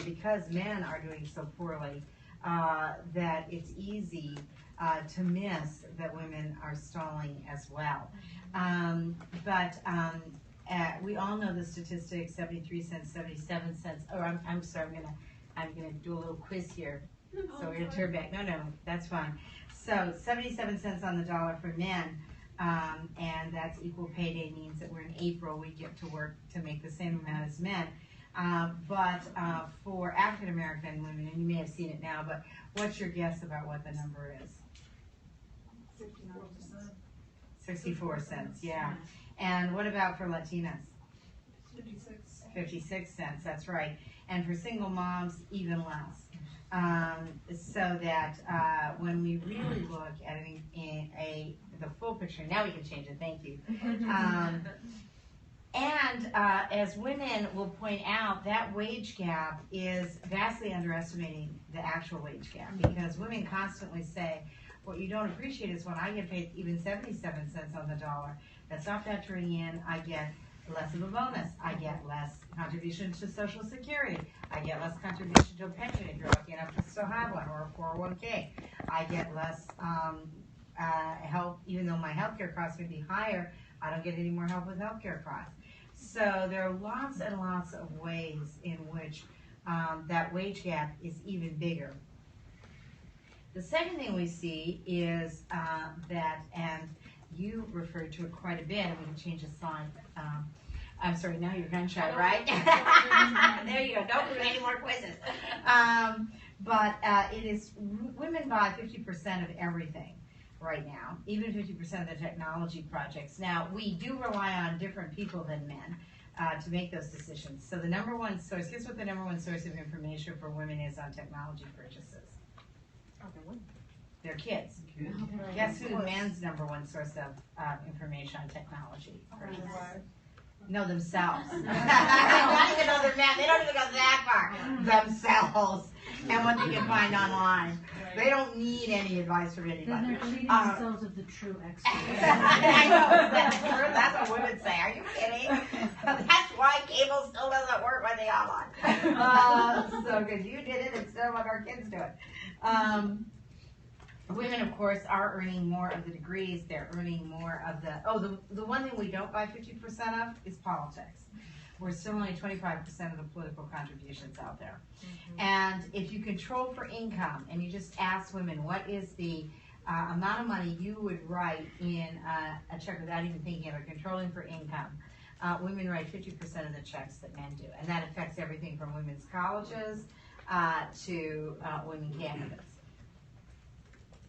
because men are doing so poorly, that it's easy to miss that women are stalling as well. We all know the statistics, 73 cents, 77 cents. Oh, I'm sorry, I'm gonna do a little quiz here. So we're gonna turn back. No, that's fine. So 77 cents on the dollar for men, and that's equal pay day, means that we're in April, we get to work to make the same amount as men. But for African American women, and you may have seen it now, but what's your guess about what the number is? 64 cents, yeah. And what about for Latinas? 56 cents, that's right. And for single moms, even less. So that when we really look at the full picture. Now we can change it. Thank you. And as women will point out, that wage gap is vastly underestimating the actual wage gap, because women constantly say, what you don't appreciate is when I get paid even 77 cents on the dollar, that's not factoring in, I get less of a bonus, I get less contribution to Social Security, I get less contribution to a pension if you're lucky enough to still have one, or a 401k, I get less help, even though my healthcare costs may be higher, I don't get any more help with healthcare costs. So there are lots and lots of ways in which that wage gap is even bigger. The second thing we see is that, and you referred to it quite a bit, and we can change the slide. I'm sorry, now you're gun shy, right? There you go, don't do any more quizzes. But it is, women buy 50% of everything right now, even 50% of the technology projects. Now, we do rely on different people than men to make those decisions. So the number one source, guess what the number one source of information for women is on technology purchases? Their kids. Guess who men's number one source of information on technology purchases? No, themselves. Not even other men. They don't even go that far. Themselves. And what they can find online. They don't need any advice from anybody. Then they're treating themselves as the true expert. I know, that's true. That's what women say. Are you kidding? That's why cable still doesn't work when they online. So, because you did it instead of what our kids do it. Women, of course, are earning more of the degrees. They're earning more of the one thing we don't buy 50% of is politics. We're still only 25% of the political contributions out there. Mm-hmm. And if you control for income, and you just ask women, what is the amount of money you would write in a check without even thinking of it, controlling for income, women write 50% of the checks that men do. And that affects everything from women's colleges to women candidates.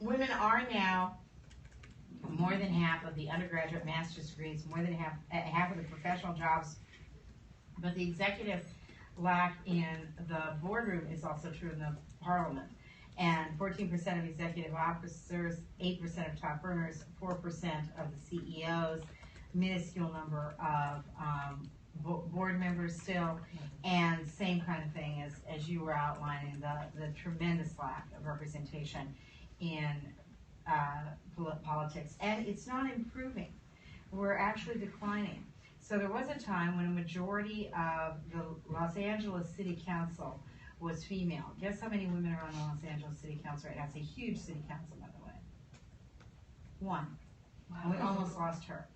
Women are now more than half of the undergraduate master's degrees, more than half of the professional jobs, but the executive lack in the boardroom is also true in the parliament. And 14% of executive officers, 8% of top earners, 4% of the CEOs, minuscule number of board members still, and same kind of thing as you were outlining, the tremendous lack of representation in politics. And it's not improving. We're actually declining. So there was a time when a majority of the Los Angeles City Council was female. Guess how many women are on the Los Angeles City Council right now? It's a huge city council, by the way. One. Wow. And we almost lost her.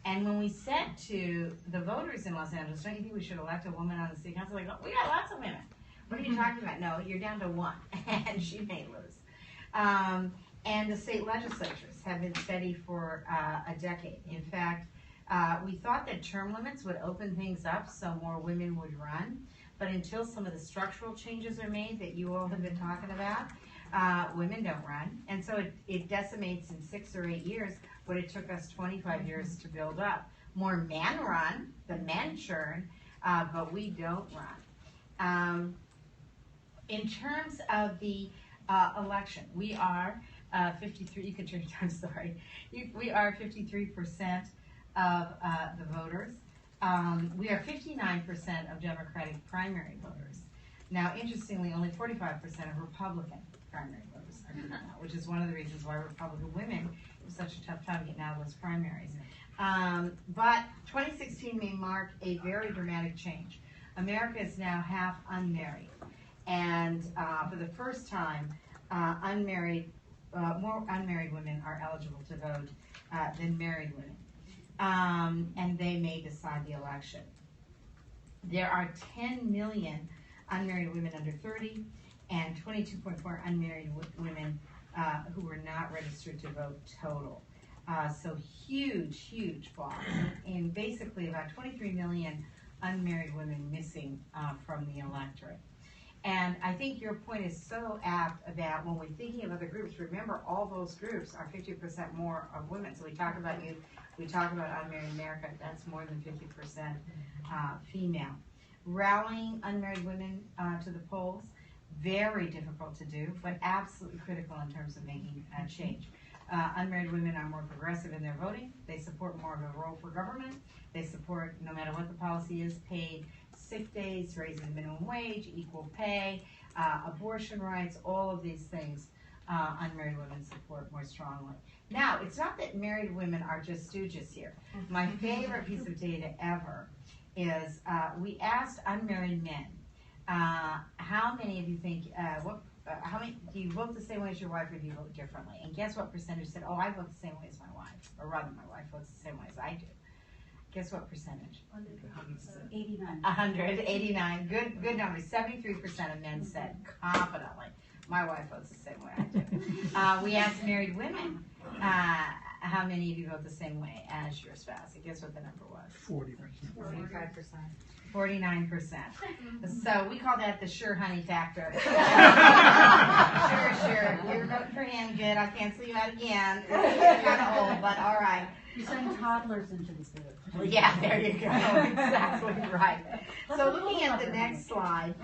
And when we said to the voters in Los Angeles, don't you think we should elect a woman on the city council? They go, we got lots of women. What are you talking about? No, you're down to one, and she may lose. And the state legislatures have been steady for a decade. In fact, we thought that term limits would open things up so more women would run, but until some of the structural changes are made that you all have been talking about, women don't run. And so it decimates in 6 or 8 years what it took us 25 years to build up. More men run, the men churn, but we don't run. In terms of the election, we are 53, you can turn it, I'm sorry, we are 53% of the voters. We are 59% of Democratic primary voters. Now, interestingly, only 45% of Republican primary voters are female, which is one of the reasons why Republican women, it was such a tough time getting out of those primaries. But 2016 may mark a very dramatic change. America is now half unmarried. And for the first time, more unmarried women are eligible to vote than married women. And they may decide the election. There are 10 million unmarried women under 30 and 22.4 unmarried women who were not registered to vote total. So huge fall. And basically about 23 million unmarried women missing from the electorate. And I think your point is so apt about when we're thinking of other groups, remember all those groups are 50% more of women. So we talk about youth, we talk about unmarried America, that's more than 50% female. Rallying unmarried women to the polls, very difficult to do, but absolutely critical in terms of making a change. Unmarried women are more progressive in their voting. They support more of a role for government. They support, no matter what the policy is, paid sick days, raising the minimum wage, equal pay, abortion rights, all of these things unmarried women support more strongly. Now, it's not that married women are just stooges here. My favorite piece of data ever is we asked unmarried men, how many of you think, how many do you vote the same way as your wife, or do you vote differently? And guess what percentage said, oh, I vote the same way as my wife, or rather my wife votes the same way as I do. Guess what percentage? 89. 189. Good number. 73% of men said confidently, my wife votes the same way I do. We asked married women, how many of you vote the same way as your spouse? And guess what the number was? 40%. 45%. 49%. So we call that the sure honey factor. Sure. You're voting for him. Good. I'll cancel you out again. You're kind of old, but all right. You send toddlers into the theater. Yeah, there you go. Exactly right. So looking at the next slide,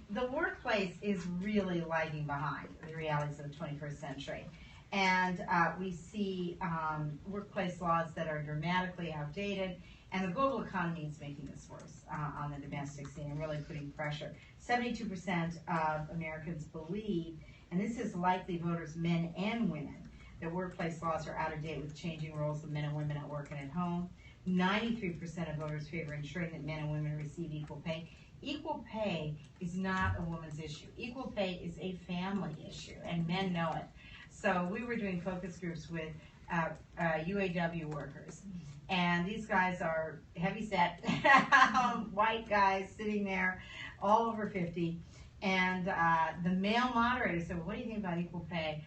the workplace is really lagging behind the realities of the 21st century. And we see workplace laws that are dramatically outdated, and the global economy is making this worse on the domestic scene and really putting pressure. 72% of Americans believe, and this is likely voters, men and women, that workplace laws are out of date with changing roles of men and women at work and at home. 93% of voters favor ensuring that men and women receive equal pay. Equal pay is not a woman's issue. Equal pay is a family issue, and men know it. So we were doing focus groups with UAW workers, and these guys are heavy-set, white guys sitting there, all over 50, and the male moderator said, well, what do you think about equal pay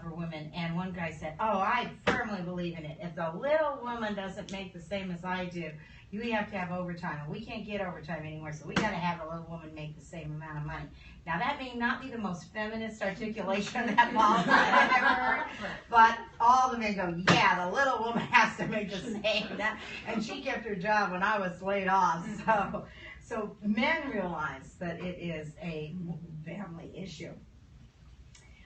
for women? And one guy said, oh, I firmly believe in it. If the little woman doesn't make the same as I do, you have to have overtime, and we can't get overtime anymore, so we got to have the little woman make the same amount of money. Now, that may not be the most feminist articulation of that policy I've ever heard, but all the men go, yeah, the little woman has to make the same. And she kept her job when I was laid off. So men realize that it is a family issue.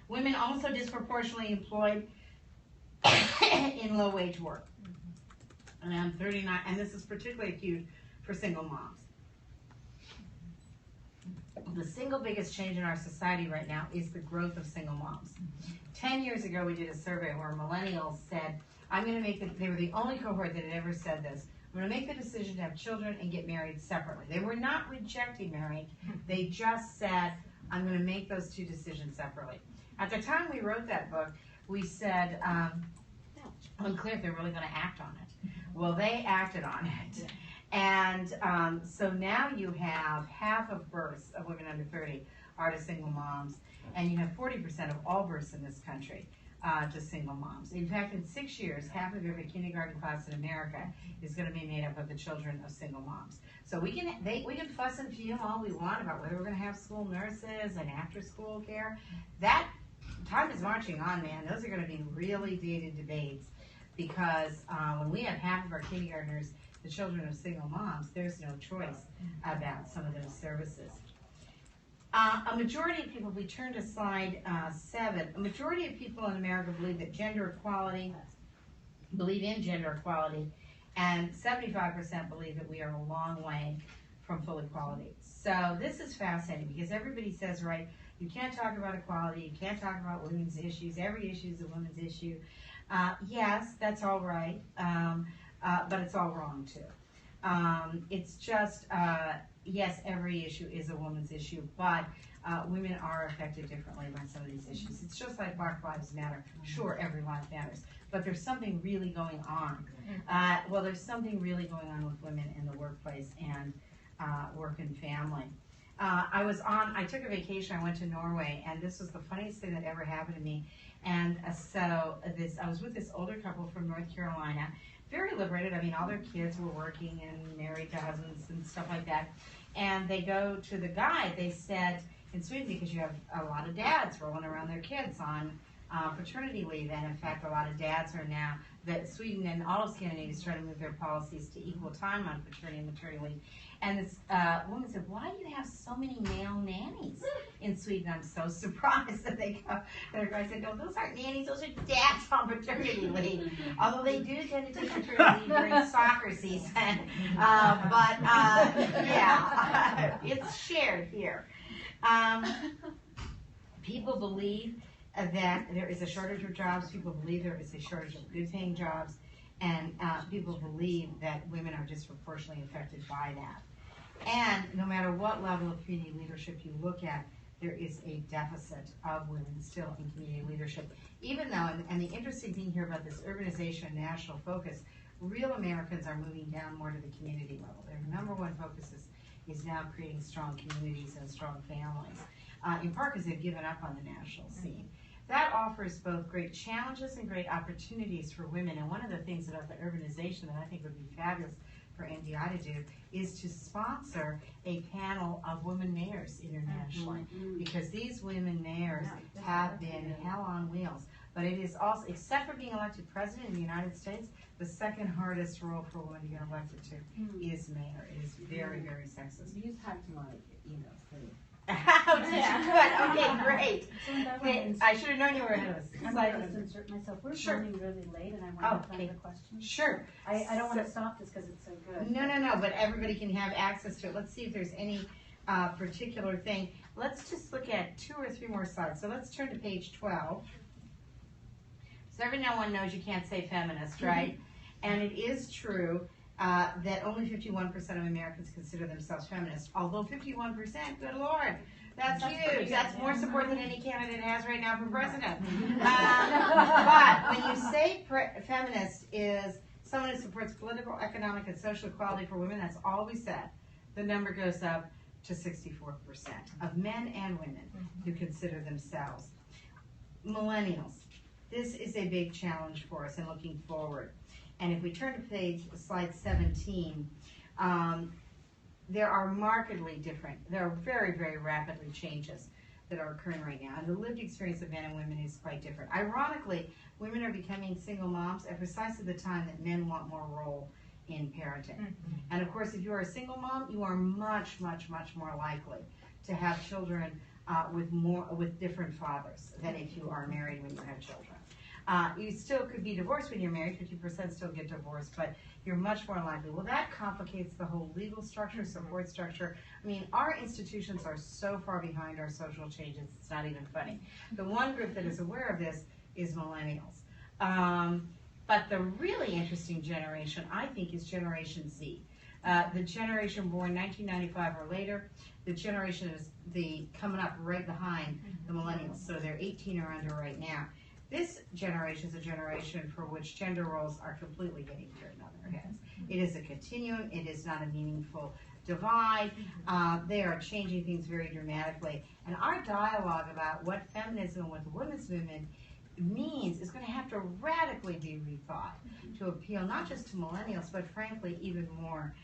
Women also disproportionately employed in low-wage work. And I'm 39, and this is particularly acute for single moms. The single biggest change in our society right now is the growth of single moms. 10 years ago, we did a survey where millennials said, they were the only cohort that had ever said this, I'm going to make the decision to have children and get married separately. They were not rejecting marriage. They just said, I'm going to make those two decisions separately. At the time we wrote that book, we said, unclear if they're really going to act on it. Well, they acted on it. And so now you have half of births of women under 30 are to single moms, and you have 40% of all births in this country to single moms. In fact, in 6 years, half of every kindergarten class in America is going to be made up of the children of single moms. So we can fuss and fume all we want about whether we're going to have school nurses and after-school care. That time is marching on, man. Those are going to be really dated debates, because when we have half of our kindergartners the children of single moms, there's no choice about some of those services. A majority of people, if we turn to slide 7, a majority of people in America believe in gender equality, and 75% believe that we are a long way from full equality. So this is fascinating, because everybody says, right, you can't talk about equality, you can't talk about women's issues, every issue is a women's issue. Yes, that's all right, but it's all wrong too. It's just, yes, every issue is a woman's issue, but women are affected differently by some of these issues. It's just like Black Lives Matter. Sure, every life matters, but there's something really going on. Well, there's something really going on with women in the workplace and work and family. I took a vacation, I went to Norway, and this was the funniest thing that ever happened to me. And I was with this older couple from North Carolina, very liberated. I mean, all their kids were working and married to husbands and stuff like that. And they go to the guy, they said, in Sweden, because you have a lot of dads rolling around their kids on paternity leave, and in fact, a lot of dads are now, that Sweden and all of Scandinavia is trying to move their policies to equal time on paternity and maternity leave. And this woman said, why do you have so many male nannies in Sweden? I'm so surprised that they go. And I said, no, those aren't nannies, those are dads on paternity leave. Although they do tend to take paternity leave during soccer season. Yeah, it's shared here. People believe that there is a shortage of jobs. People believe there is a shortage of good-paying jobs. And people believe that women are disproportionately affected by that. And no matter what level of community leadership you look at, there is a deficit of women still in community leadership. Even though, and the interesting thing here about this urbanization and national focus, real Americans are moving down more to the community level. Their number one focus is now creating strong communities and strong families, in part because they've given up on the national scene. That offers both great challenges and great opportunities for women. And one of the things about the urbanization that I think would be fabulous for NDI to do is to sponsor a panel of women mayors internationally. Because these women mayors have been hell on wheels. But it is also, except for being elected president in the United States, the second hardest role for a woman to get elected to is mayor. It is very, very sexist. You talked to my emails too. Oh, did you? Good. Okay, great. Okay, I should have known you were ahead of us. I'm going to just insert myself. We're running really late, and I want to find the questions. Sure. I don't want to stop this because it's so good. No, but everybody can have access to it. Let's see if there's any particular thing. Let's just look at 2 or 3 more slides. So let's turn to page 12. So everyone knows you can't say feminist, right? And it is true that only 51% of Americans consider themselves feminist, although 51%, good Lord, that's huge. That's more support than any candidate has right now for president. But when you say feminist is someone who supports political, economic, and social equality for women, that's all we said. The number goes up to 64% of men and women who consider themselves. Millennials. This is a big challenge for us in looking forward. And if we turn to slide 17, there are markedly different, there are very, very rapidly changes that are occurring right now. And the lived experience of men and women is quite different. Ironically, women are becoming single moms at precisely the time that men want more role in parenting. And of course, if you are a single mom, you are much, much, much more likely to have children with different fathers than if you are married when you have children. You still could be divorced when you're married, 50% still get divorced, but you're much more likely. Well, that complicates the whole legal structure, support structure. I mean, our institutions are so far behind our social changes, it's not even funny. The one group that is aware of this is millennials. But the really interesting generation, I think, is Generation Z. The generation born 1995 or later, the generation is coming up right behind the millennials, so they're 18 or under right now. This generation is a generation for which gender roles are completely getting turned on their heads. It is a continuum. It is not a meaningful divide. They are changing things very dramatically. And our dialogue about what feminism and what the women's movement means is going to have to radically be rethought to appeal not just to millennials, but frankly, even more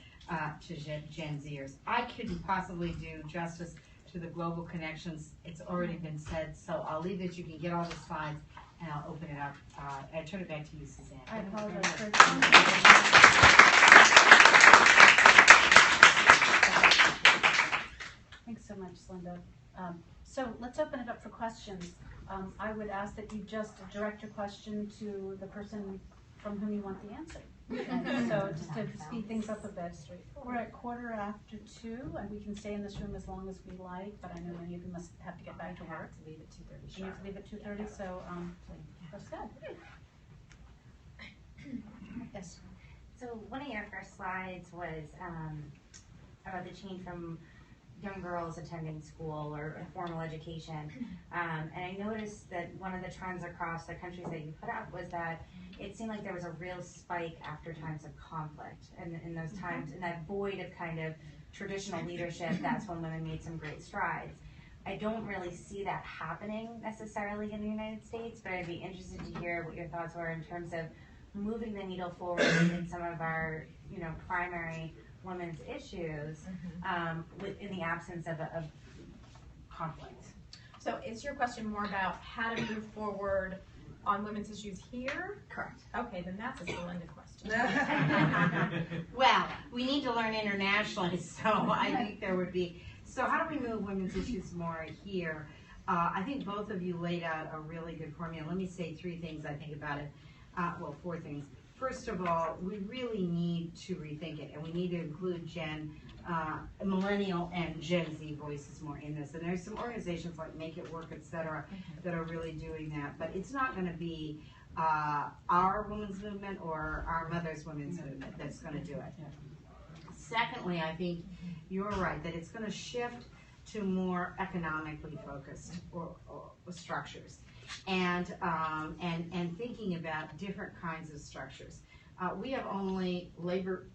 to Gen Zers. I couldn't possibly do justice to the global connections. It's already been said, so I'll leave it. You can get all the slides. And I'll open it up. I turn it back to you, Suzanne. I apologize for Thanks so much, Celinda. So let's open it up for questions. I would ask that you just direct your question to the person from whom you want the answer. So just to speed things up a bit. We're at 2:15, and we can stay in this room as long as we like, but I know many of you must have to get back to work. To leave at 2:30. You have to leave at 2:30, so let's go. Yes. So one of your first slides was about the change from young girls attending school or formal education. And I noticed that one of the trends across the countries that you put up was that it seemed like there was a real spike after times of conflict. And in those times, in that void of kind of traditional leadership, that's when women made some great strides. I don't really see that happening necessarily in the United States, but I'd be interested to hear what your thoughts were in terms of moving the needle forward in some of our, primary women's issues in the absence of conflict. So is your question more about how to move forward on women's issues here? Correct. Okay, then that's a Celinda question. Well, we need to learn internationally, so I think there would be, so how do we move women's issues more here? I think both of you laid out a really good formula. Let me say 3 things I think about it. Well, 4 things. First of all, we really need to rethink it, and we need to include millennial and Gen Z voices more in this. And there's some organizations like Make It Work, etc., that are really doing that. But it's not going to be our women's movement or our mother's women's movement that's going to do it. Secondly, I think you're right that it's going to shift to more economically focused or structures, and thinking about different kinds of structures. We have only labor,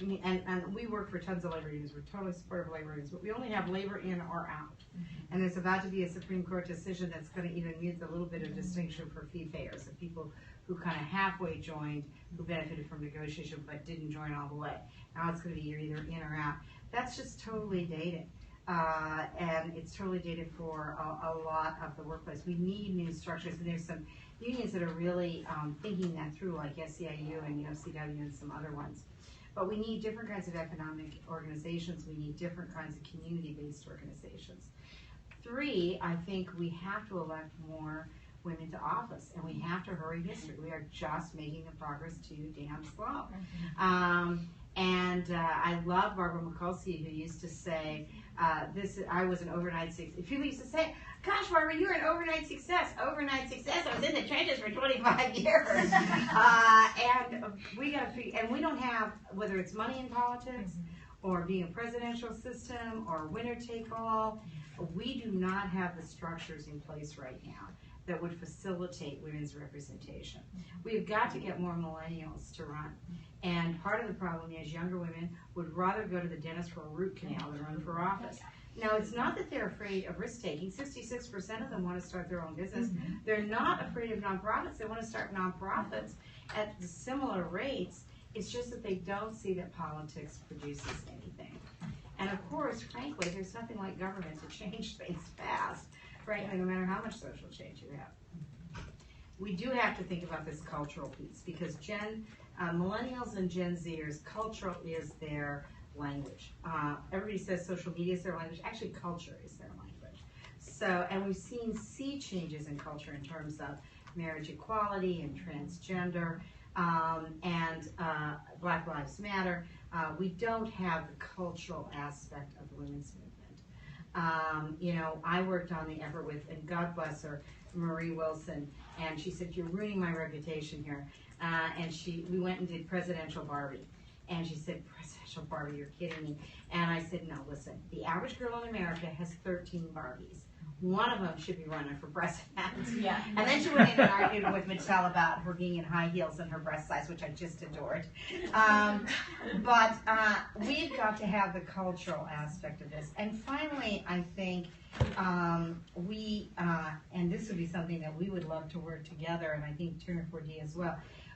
and we work for tons of labor unions. We're totally supportive of labor unions, but we only have labor in or out. And there's about to be a Supreme Court decision that's going to even use a little bit of distinction for fee payers, the people who kind of halfway joined, who benefited from negotiation but didn't join all the way. Now it's going to be you're either in or out. That's just totally dated. And it's totally dated for a lot of the workplace. We need new structures, and there's some unions that are really thinking that through, like SEIU and UFCW and some other ones. But we need different kinds of economic organizations. We need different kinds of community-based organizations. 3, I think we have to elect more women to office, and we have to hurry history. We are just making the progress too damn slow. I love Barbara McCulsey, who used to say, I was an overnight success. People used to say, gosh, Barbara, you're an overnight success. Overnight success. I was in the trenches for 25 years. And we got to figure, and we don't have, whether it's money in politics or being a presidential system or winner take all, we do not have the structures in place right now that would facilitate women's representation. We've got to get more millennials to run. And part of the problem is younger women would rather go to the dentist for a root canal than run for office. Now, it's not that they're afraid of risk-taking. 66% of them want to start their own business. They're not afraid of nonprofits. They want to start nonprofits at similar rates. It's just that they don't see that politics produces anything. And of course, frankly, there's nothing like government to change things fast, frankly, no matter how much social change you have. We do have to think about this cultural piece, because millennials and Gen Zers, cultural is their language. Everybody says social media is their language. Actually, culture is their language. So, and we've seen sea changes in culture in terms of marriage equality and transgender and Black Lives Matter. We don't have the cultural aspect of the women's movement. I worked on the effort with, and God bless her, Marie Wilson, and she said, you're ruining my reputation here. And we went and did Presidential Barbie. And she said, Presidential Barbie, you're kidding me. And I said, no, listen, the average girl in America has 13 Barbies. One of them should be running for president. Yeah. And then she went in and argued with Michelle about her being in high heels and her breast size, which I just adored. But we've got to have the cultural aspect of this. And finally, I think and this would be something that we would love to work together, and I think Turner 4D as well,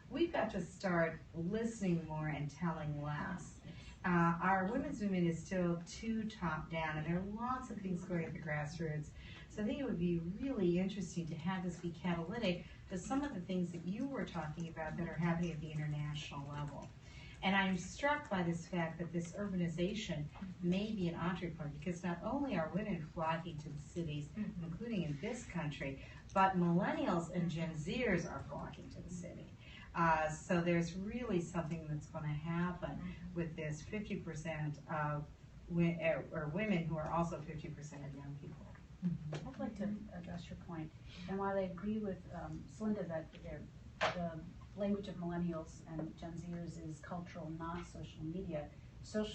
we've got to start listening more and telling less. Our women's movement is still too top down, and there are lots of things going at the grassroots. So I think it would be really interesting to have this be catalytic to some of the things that you were talking about that are happening at the international level. And I'm struck by this fact that this urbanization may be an entree point, because not only are women flocking to the cities, including in this country, but millennials and Gen Zers are flocking to the city. So there's really something that's going to happen with this 50% of women who are also 50% of young people. I'd like to address your point. And while I agree with Celinda that the language of millennials and Gen Zers is cultural, not social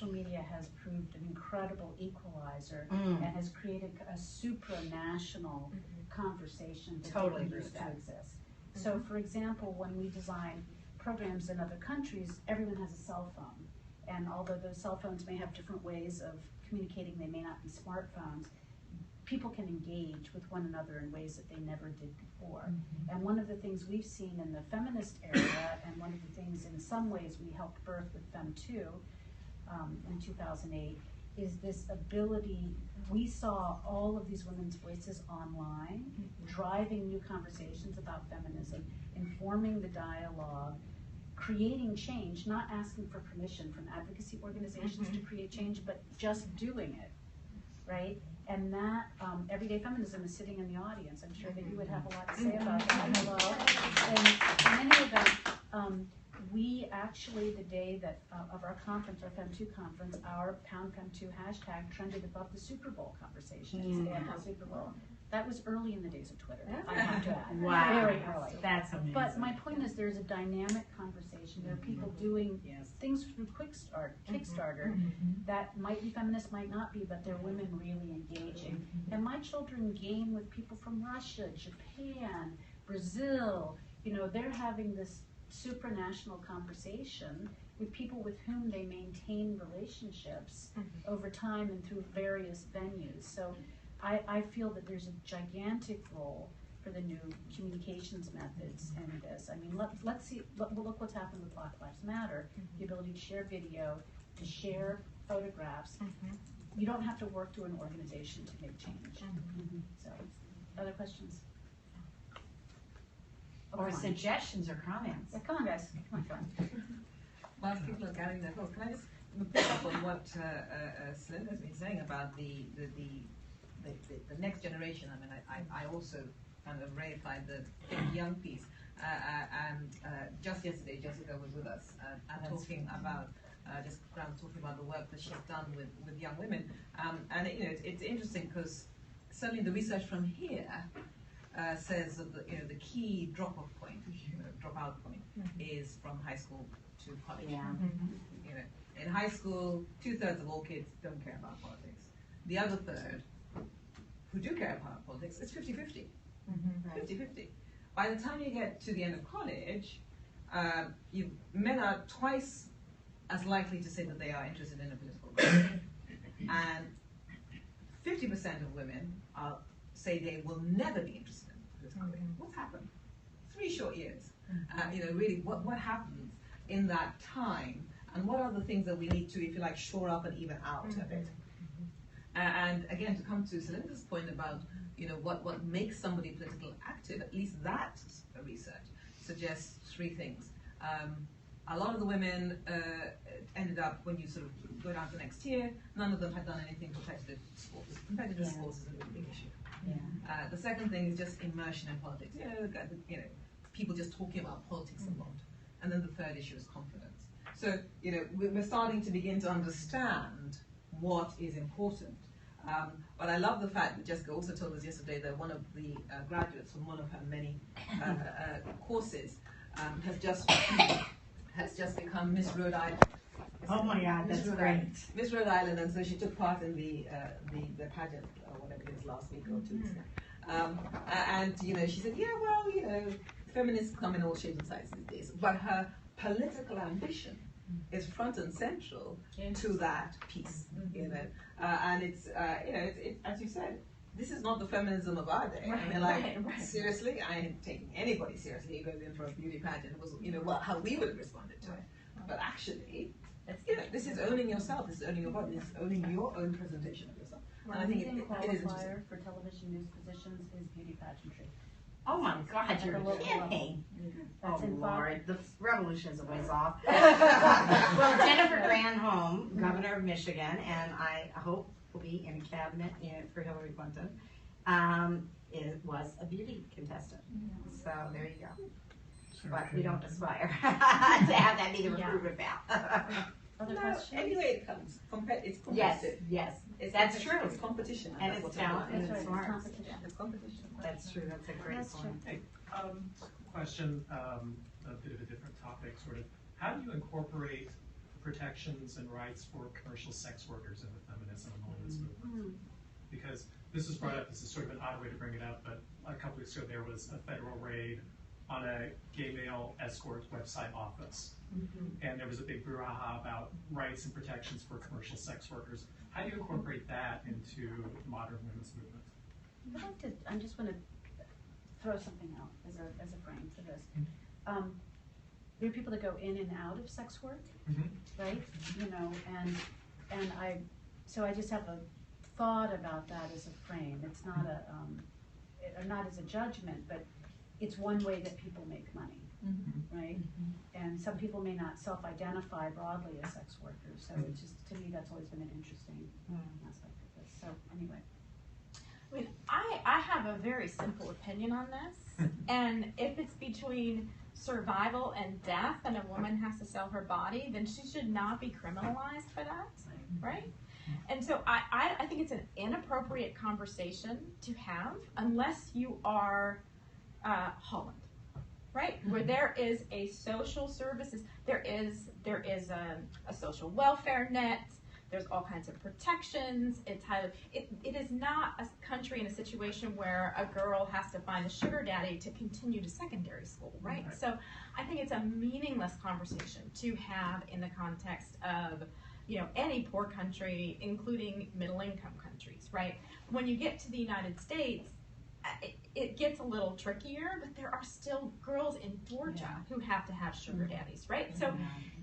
media has proved an incredible equalizer and has created a supranational conversation that Totally didn't used to exist. So, for example, when we design programs in other countries, everyone has a cell phone. And although those cell phones may have different ways of communicating, they may not be smartphones, people can engage with one another in ways that they never did before. And one of the things we've seen in the feminist area, and one of the things in some ways we helped birth with Fem2 in 2008, is this ability, we saw all of these women's voices online, driving new conversations about feminism, informing the dialogue, creating change, not asking for permission from advocacy organizations to create change, but just doing it, right? And that, everyday feminism is sitting in the audience. I'm sure that you would have a lot to say about that. Hello. And in any event, we actually, the day that of our conference, our Fem2 conference, our Pound Fem2 hashtag trended above the Super Bowl conversations after Super Bowl. That was early in the days of Twitter, I have to add. Wow. Very early. That's amazing. But my point is, there's a dynamic conversation. There are people doing things through Kickstarter that might be feminist, might not be, but they're women really engaging. And my children game with people from Russia, Japan, Brazil. You know, they're having this supranational conversation with people with whom they maintain relationships over time and through various venues. So I feel that there's a gigantic role for the new communications methods in this. I mean, let's see, look what's happened with Black Lives Matter, the ability to share video, to share photographs. You don't have to work through an organization to make change. So, other questions? Or suggestions or comments. Yeah, come on, guys. Come on. Whilst people are gathering their thoughts, can I just pick up on what Celinda's been saying about the next generation? I mean, I also kind of reified the think young piece. And just yesterday, Jessica was with us and talking about talking about the work that she's done with young women. And you know, it's interesting because certainly the research from here says that the key drop-off point, drop-out point, is from high school to college. Yeah. You know, in high school, 2/3 of all kids don't care about politics. The other third, who do care about politics, it's 50-50. 50-50. By the time you get to the end of college, men are twice as likely to say that they are interested in a political group, and 50% of women say they will never be interested in a political group. What's happened? 3 short years. You know, really, what happens in that time, and what are the things that we need to, if you like, shore up and even out a bit. And again, to come to Celinda's point about, you know, what makes somebody politically active, at least that research suggests 3 things. A lot of the women ended up, when you sort of go down to next year, none of them had done anything competitive sports. Competitive sports is a really big issue. The second thing is just immersion in politics. You know, people just talking about politics a lot. And then the third issue is confidence. So, you know, we're starting to begin to understand what is important. But I love the fact that Jessica also told us yesterday that one of the graduates from one of her many courses has just become Miss Rhode Island. Oh my God, that's great. Miss Rhode Island, and so she took part in the pageant, or whatever it is, last week or 2 weeks ago. And you know, she said, yeah, well, you know, feminists come in all shapes and sizes these days, but her political ambition is front and central to that piece. You know, and it's you know, it's as you said, this is not the feminism of our day. I mean, like, seriously, I ain't taking anybody seriously who goes in for a beauty pageant. It was, you know, how we would have responded to it. But actually, you know, this is owning yourself. This is owning your body. This is owning your own presentation of yourself. And I think it is interesting. Qualifier for television news positions is beauty pageantry. Oh my God, you're At the kidding me. That's Oh in Lord, the revolution's a ways off. Well, Jennifer Granholm, governor of Michigan, and I hope will be in cabinet for Hillary Clinton, was a beauty contestant. So there you go. But we don't aspire to have that be the recruitment vow. Other No, questions? anyway, it comes. It's Yes, competitive. yes, It's that's competition. true. It's competition. And that's it's what talent and That's it's right, it's smart. competition. It's competition. That's true, that's a great That's point. Hey, question, a bit of a different topic, sort of. How do you incorporate protections and rights for commercial sex workers in the feminism and women's movement? Because this was brought up, this is sort of an odd way to bring it up, but a couple weeks ago there was a federal raid on a gay male escort website office. And there was a big brouhaha about rights and protections for commercial sex workers. How do you incorporate that into modern women's movement? I'd like to, I just want to throw something out as a frame for this. There are people that go in and out of sex work, right? You know, and So I just have a thought about that as a frame. It's not not as a judgment, but it's one way that people make money, right? And some people may not self-identify broadly as sex workers, so it's just, to me, that's always been an interesting aspect of this. So anyway. I mean, I have a very simple opinion on this, and if it's between survival and death and a woman has to sell her body, then she should not be criminalized for that, right? And so I think it's an inappropriate conversation to have unless you are Holland, right? Where there is a social services, there is a social welfare net, there's all kinds of protections. It is not a country in a situation where a girl has to find a sugar daddy to continue to secondary school, right? So I think it's a meaningless conversation to have in the context of, you know, any poor country, including middle income countries, right? When you get to the United States, it gets a little trickier, but there are still girls in Georgia who have to have sugar daddies, right? So,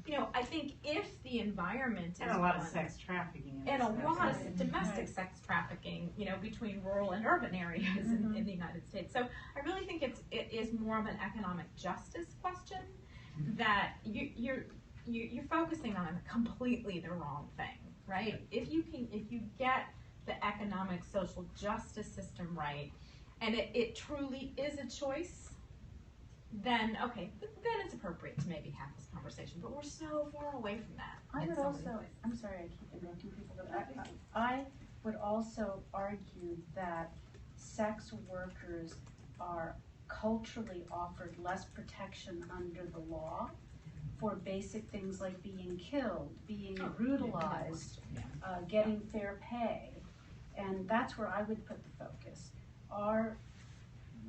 you know, I think if the environment is And a lot of sex trafficking. and a lot of domestic sex trafficking, you know, between rural and urban areas in the United States. So I really think it is more of an economic justice question that you're focusing on completely the wrong thing, right? If you get the economic social justice system right, and it truly is a choice, then okay, then it's appropriate to maybe have this conversation. But we're so far away from that. I would also, I'm sorry, I keep interrupting people, but I would also argue that sex workers are culturally offered less protection under the law for basic things like being killed, being brutalized, getting fair pay, and that's where I would put the focus.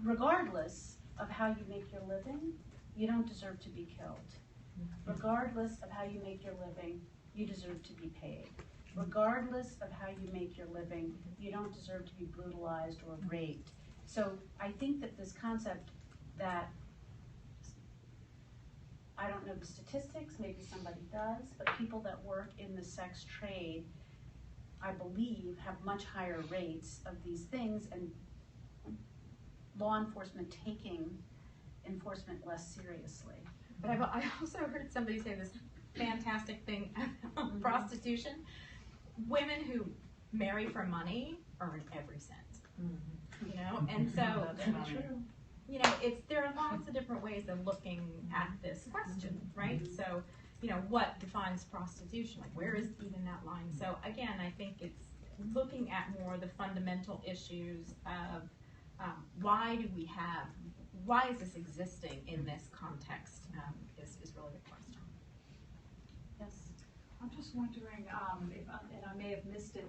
Regardless of how you make your living, you don't deserve to be killed. Regardless of how you make your living, you deserve to be paid. Regardless of how you make your living, you don't deserve to be brutalized or raped. So I think that this concept that, I don't know the statistics, maybe somebody does, but people that work in the sex trade, I believe, have much higher rates of these things, and law enforcement taking enforcement less seriously. But I also heard somebody say this fantastic thing about prostitution. Women who marry for money earn every cent, you know, and so, you know, there are lots of different ways of looking at this question, right? So, you know, what defines prostitution? Like, where is even that line? So again, I think it's looking at more the fundamental issues of why is this existing in this context is really the question. Yes. I'm just wondering, if, and I may have missed it,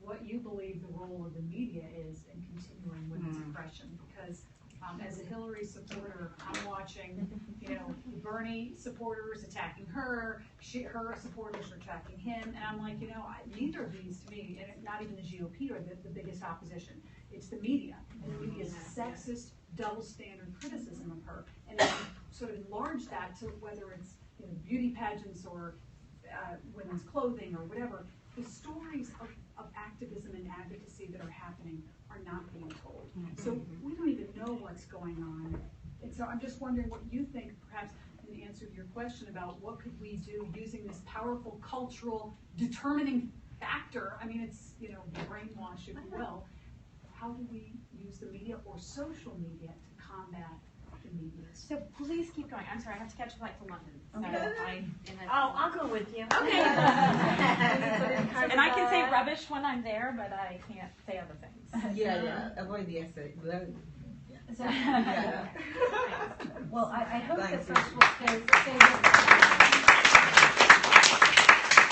what you believe the role of the media is in continuing women's oppression, because as a Hillary supporter, I'm watching, you know, Bernie supporters attacking her, her supporters are attacking him, and I'm like, you know, neither of these to me, and not even the GOP are the biggest opposition. It's the media, and the media's sexist, double standard criticism of her, and then sort of enlarge that to whether it's, you know, beauty pageants or women's clothing or whatever. The stories of activism and advocacy that are happening are not being told. So we don't even know what's going on. And so I'm just wondering what you think, perhaps in answer to your question about what could we do using this powerful cultural determining factor. I mean, it's, you know, brainwash, if you will. How do we use the media or social media to combat the media? So please keep going. I'm sorry, I have to catch a flight to London. Okay. So I'll go with you. Okay. And I can say rubbish when I'm there, but I can't say other things. Yeah. Avoid the essay. Well, I hope that Thanks. folks will stay with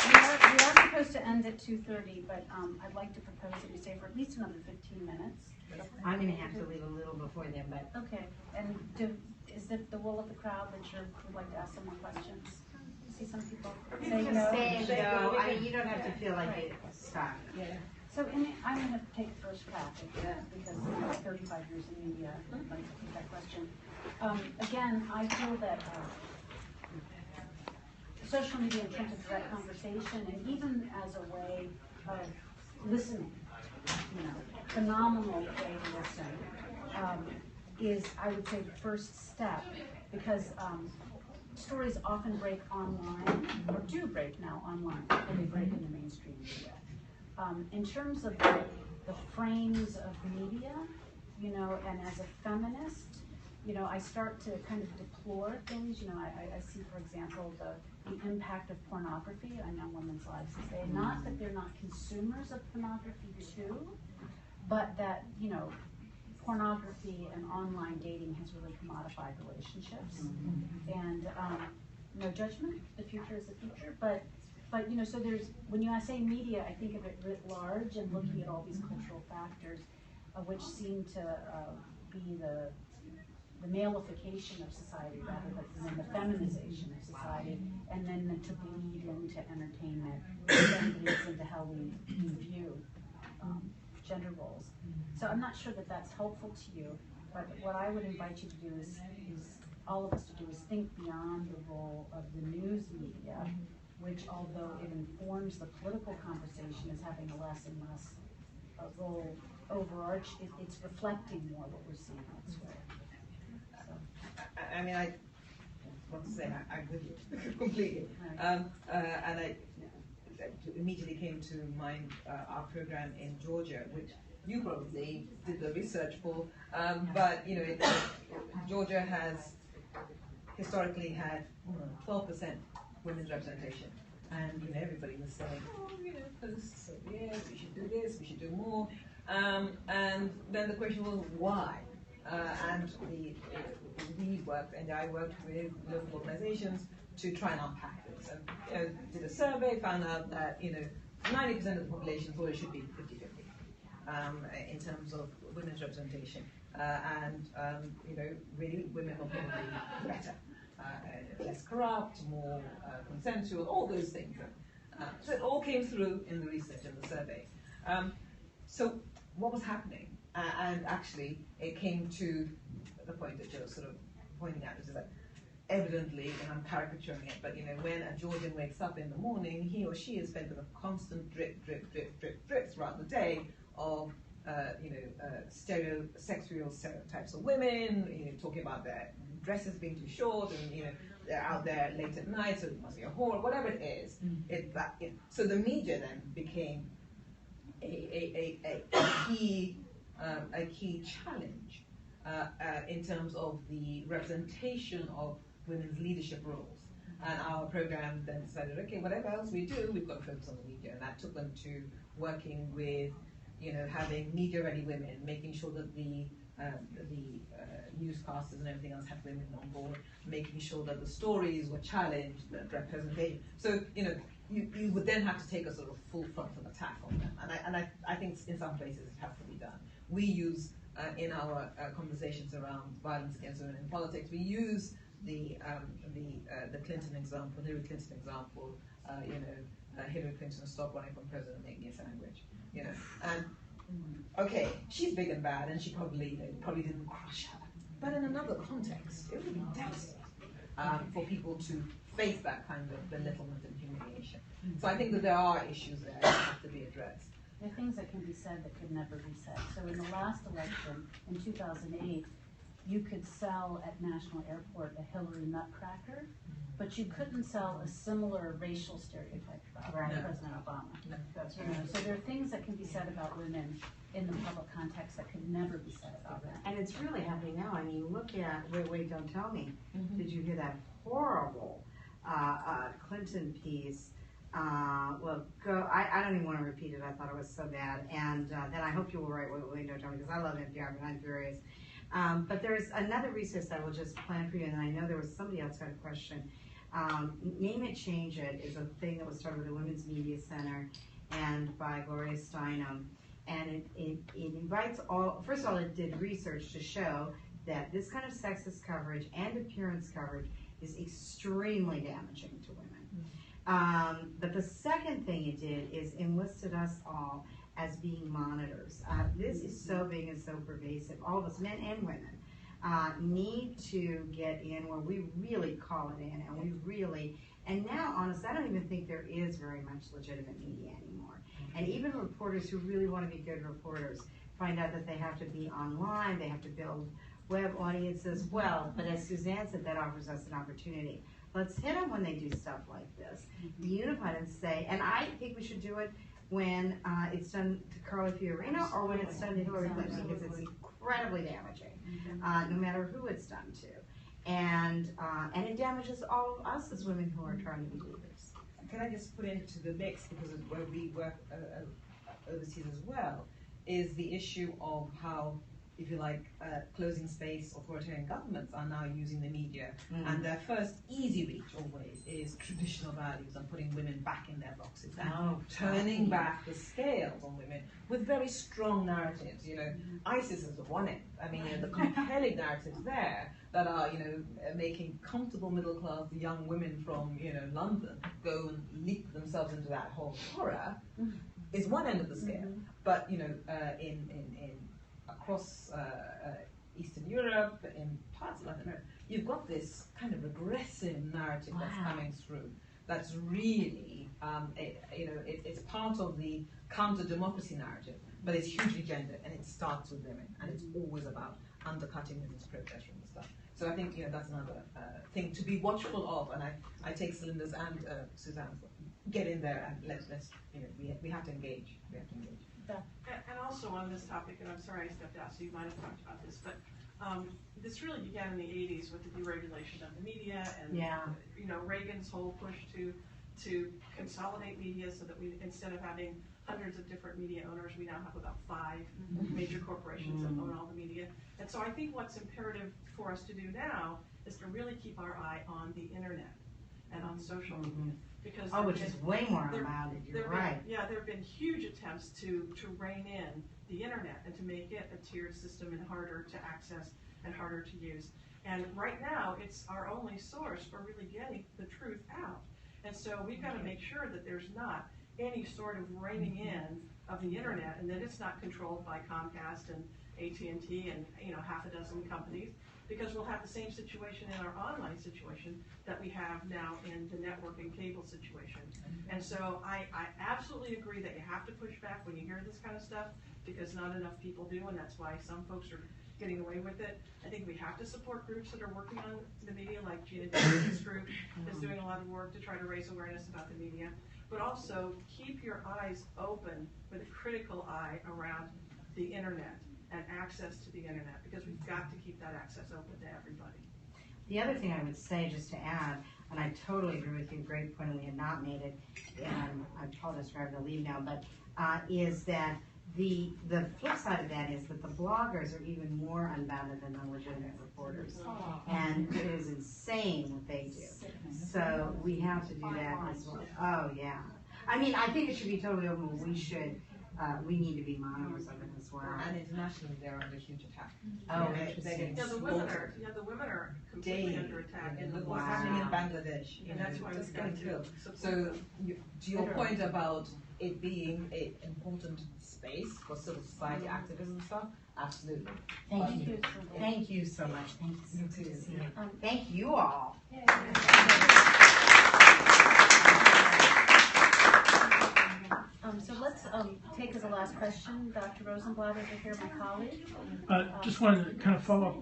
we are supposed to end at 2:30, but I'd like to propose that we stay for at least another 15 minutes. I'm gonna have to leave a little before then, but Okay, and is it the will of the crowd that you would like to ask some more questions? See some people say just no. stay and go. I mean, you don't have to feel like it. Stop. So I'm going to take the first crack at that because I'm 35 years in media. I'd like to take that question. Again, I feel that social media in terms of direct conversation and even as a way listening, phenomenal way to listen, is, I would say, the first step, because stories often break online, or do break now online, and they break in the mainstream media. In terms of the frames of media, and as a feminist, I start to kind of deplore things. I see, for example, the impact of pornography on young women's lives today. Not that they're not consumers of pornography too, but that, pornography and online dating has really commodified relationships. And no judgment, the future is the future, but so there's, when I say media, I think of it writ large and looking at all these cultural factors, which seem to be the malification of society rather than the feminization of society, and then to bleed into entertainment, then bleeds into how we view gender roles. So I'm not sure that that's helpful to you, but what I would invite you to do is all of us to do is think beyond the role of the news media, which, although it informs the political conversation, is having a less and less role overarching. It's reflecting more what we're seeing elsewhere. I mean, I want to say I'm with you completely. Right. And I immediately came to mind our program in Georgia, which you probably did the research for, but Georgia has historically had 12% women's representation, and everybody was saying, because yes, we should do this, we should do more, and then the question was why, and we worked, and I worked with local organizations to try and unpack this, and did a survey, found out that 90% of the population thought it should be 50-50 in terms of women's representation, and really women are probably better, less corrupt, more consensual, all those things. So it all came through in the research and the survey. So what was happening? And actually, it came to the point that Joe's sort of pointing out, is that evidently, and I'm caricaturing it, but when a Georgian wakes up in the morning, he or she is fed with a constant drip, drip, drip, drip, drip throughout the day of sexual stereotypes of women, talking about their dresses being too short, and they're out there late at night, so it must be a whore, whatever it is. So the media then became a key challenge in terms of the representation of women's leadership roles. And our program then decided, okay, whatever else we do, we've got to focus on the media. And that took them to working with, having media-ready women, making sure that the newscasters and everything else had women on board, making sure that the stories were challenged, the representation. So, you would then have to take a sort of full frontal attack on them. And I think in some places it has to be done. We use, in our conversations around violence against women in politics, we use the Clinton example, Hillary Clinton example, Hillary Clinton stopped running for president, make me a sandwich, and okay, she's big and bad, and she probably didn't crush her, but in another context, it would be devastating for people to face that kind of belittlement and humiliation. So I think that there are issues there that have to be addressed. There are things that can be said that could never be said. So in the last election, in 2008, you could sell at National Airport a Hillary nutcracker, but you couldn't sell a similar racial stereotype about President Obama. No, that's right. So there are things that can be said about women in the public context that could never be said about men. And it's really happening now. I mean, look at, wait, don't tell me. Did you hear that horrible Clinton piece? I don't even want to repeat it. I thought it was so bad. And then I hope you will write Wait, don't tell me, because I love NPR, but I'm furious. But there's another resource I will just plan for you, and I know there was somebody else got a question. Name It, Change It is a thing that was started with the Women's Media Center and by Gloria Steinem. And it invites all, first of all, it did research to show that this kind of sexist coverage and appearance coverage is extremely damaging to women. But the second thing it did is enlisted us all as being monitors. This is so big and so pervasive. All of us, men and women, need to get in where we really call it in, and we really And now, honestly, I don't even think there is very much legitimate media anymore. And even reporters who really want to be good reporters find out that they have to be online, they have to build web audiences. Well, but as Suzanne said, that offers us an opportunity. Let's hit them when they do stuff like this. Be unified and say, and I think we should do it when it's done to Carly Fiorina or when it's done to Hillary Clinton, because it's incredibly damaging, no matter who it's done to. And it damages all of us as women who are trying to be leaders. Can I just put into the mix, because of where we work overseas as well, is the issue of how, if you like, closing space authoritarian governments are now using the media, and their first easy reach always is traditional values and putting women back in their boxes and turning back the scales on women with very strong narratives. You know, ISIS is the one end. I mean, you know, the compelling narratives there that are, you know, making comfortable middle-class young women from, you know, London go and leap themselves into that whole horror is one end of the scale. But, you know, across Eastern Europe, in parts of Latin America, you've got this kind of regressive narrative that's coming through. That's really, it's part of the counter-democracy narrative, but it's hugely gendered, and it starts with women, and it's always about undercutting women's privilege from the start. So I think, you know, that's another thing to be watchful of, and I take Celinda's and Suzanne's. Get in there and let's you know, we have to engage. We have to engage. And also on this topic, and I'm sorry I stepped out, so you might have talked about this, but this really began in the 80s with the deregulation of the media and you know, Reagan's whole push to consolidate media so that we, instead of having hundreds of different media owners, we now have about 5 major corporations that own all the media. And so I think what's imperative for us to do now is to really keep our eye on the internet and on social media. Because which is way more unbounded, you're right. Yeah, there have been huge attempts to rein in the internet and to make it a tiered system and harder to access and harder to use. And right now, it's our only source for really getting the truth out. And so we've got to make sure that there's not any sort of reining in of the internet, and that it's not controlled by Comcast and AT&T and, you know, half a dozen companies, because we'll have the same situation in our online situation that we have now in the network and cable situation. And so I absolutely agree that you have to push back when you hear this kind of stuff, because not enough people do, and that's why some folks are getting away with it. I think we have to support groups that are working on the media, like Gina Davis's group is doing a lot of work to try to raise awareness about the media. But also keep your eyes open with a critical eye around the internet and access to the internet, because we've got to keep that access open to everybody. The other thing I would say, just to add, and I totally agree with you, great point, and we had not made it, and I apologize for having to leave now, but is that the flip side of that is that the bloggers are even more unbounded than the legitimate reporters. And it is insane what they do. So we have to do that as well. Oh, yeah. I mean, I think it should be totally open. We need to be monitors of it as well. And internationally, they're under huge attack. Oh, interesting. Yeah, the women are completely under attack. And look what's happening in Bangladesh. And that's why just we've got getting killed. to So to your point about it being an important space for civil society activism and stuff, absolutely. Thank you. Thank you so much. Thank you. So good to see you. Thank you all. So let's take as a last question, Dr. Rosenblatt over here, my colleague. Just wanted to kind of follow up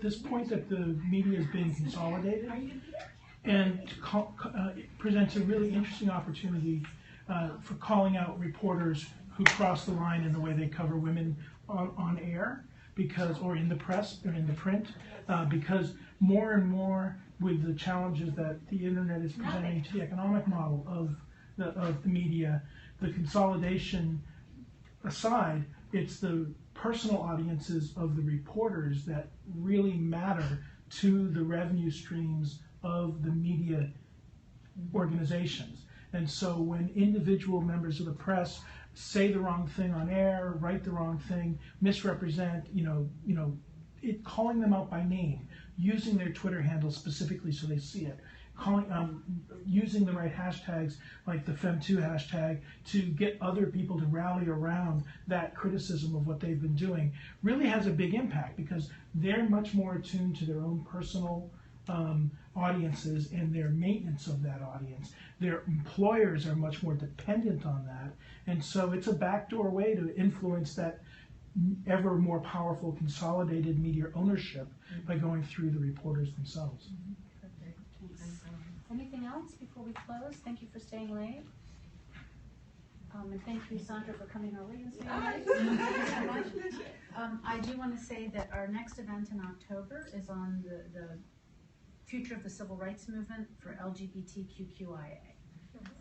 this point that the media is being consolidated, and it presents a really interesting opportunity for calling out reporters who cross the line in the way they cover women on air, or in the press or in the print, because more and more with the challenges that the internet is presenting to the economic model of the media, the consolidation aside, it's the personal audiences of the reporters that really matter to the revenue streams of the media organizations. And so when individual members of the press say the wrong thing on air, write the wrong thing, misrepresent, calling them out by name, using their Twitter handle specifically so they see it, using the right hashtags like the Fem2 hashtag to get other people to rally around that criticism of what they've been doing really has a big impact, because they're much more attuned to their own personal audiences and their maintenance of that audience. Their employers are much more dependent on that, and so it's a backdoor way to influence that ever more powerful consolidated media ownership by going through the reporters themselves. Perfect. Thanks. Anything else before we close? Thank you for staying late. And thank you, Sandra, for coming early and staying late. Thank you so much. I do want to say that our next event in October is on the future of the civil rights movement for LGBTQIA.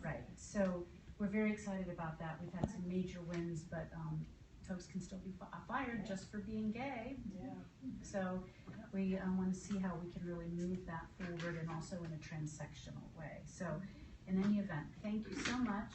Right. So we're very excited about that. We've had some major wins, but folks can still be fired just for being gay. Yeah. So we want to see how we can really move that forward, and also in a transsectional way. So in any event, thank you so much.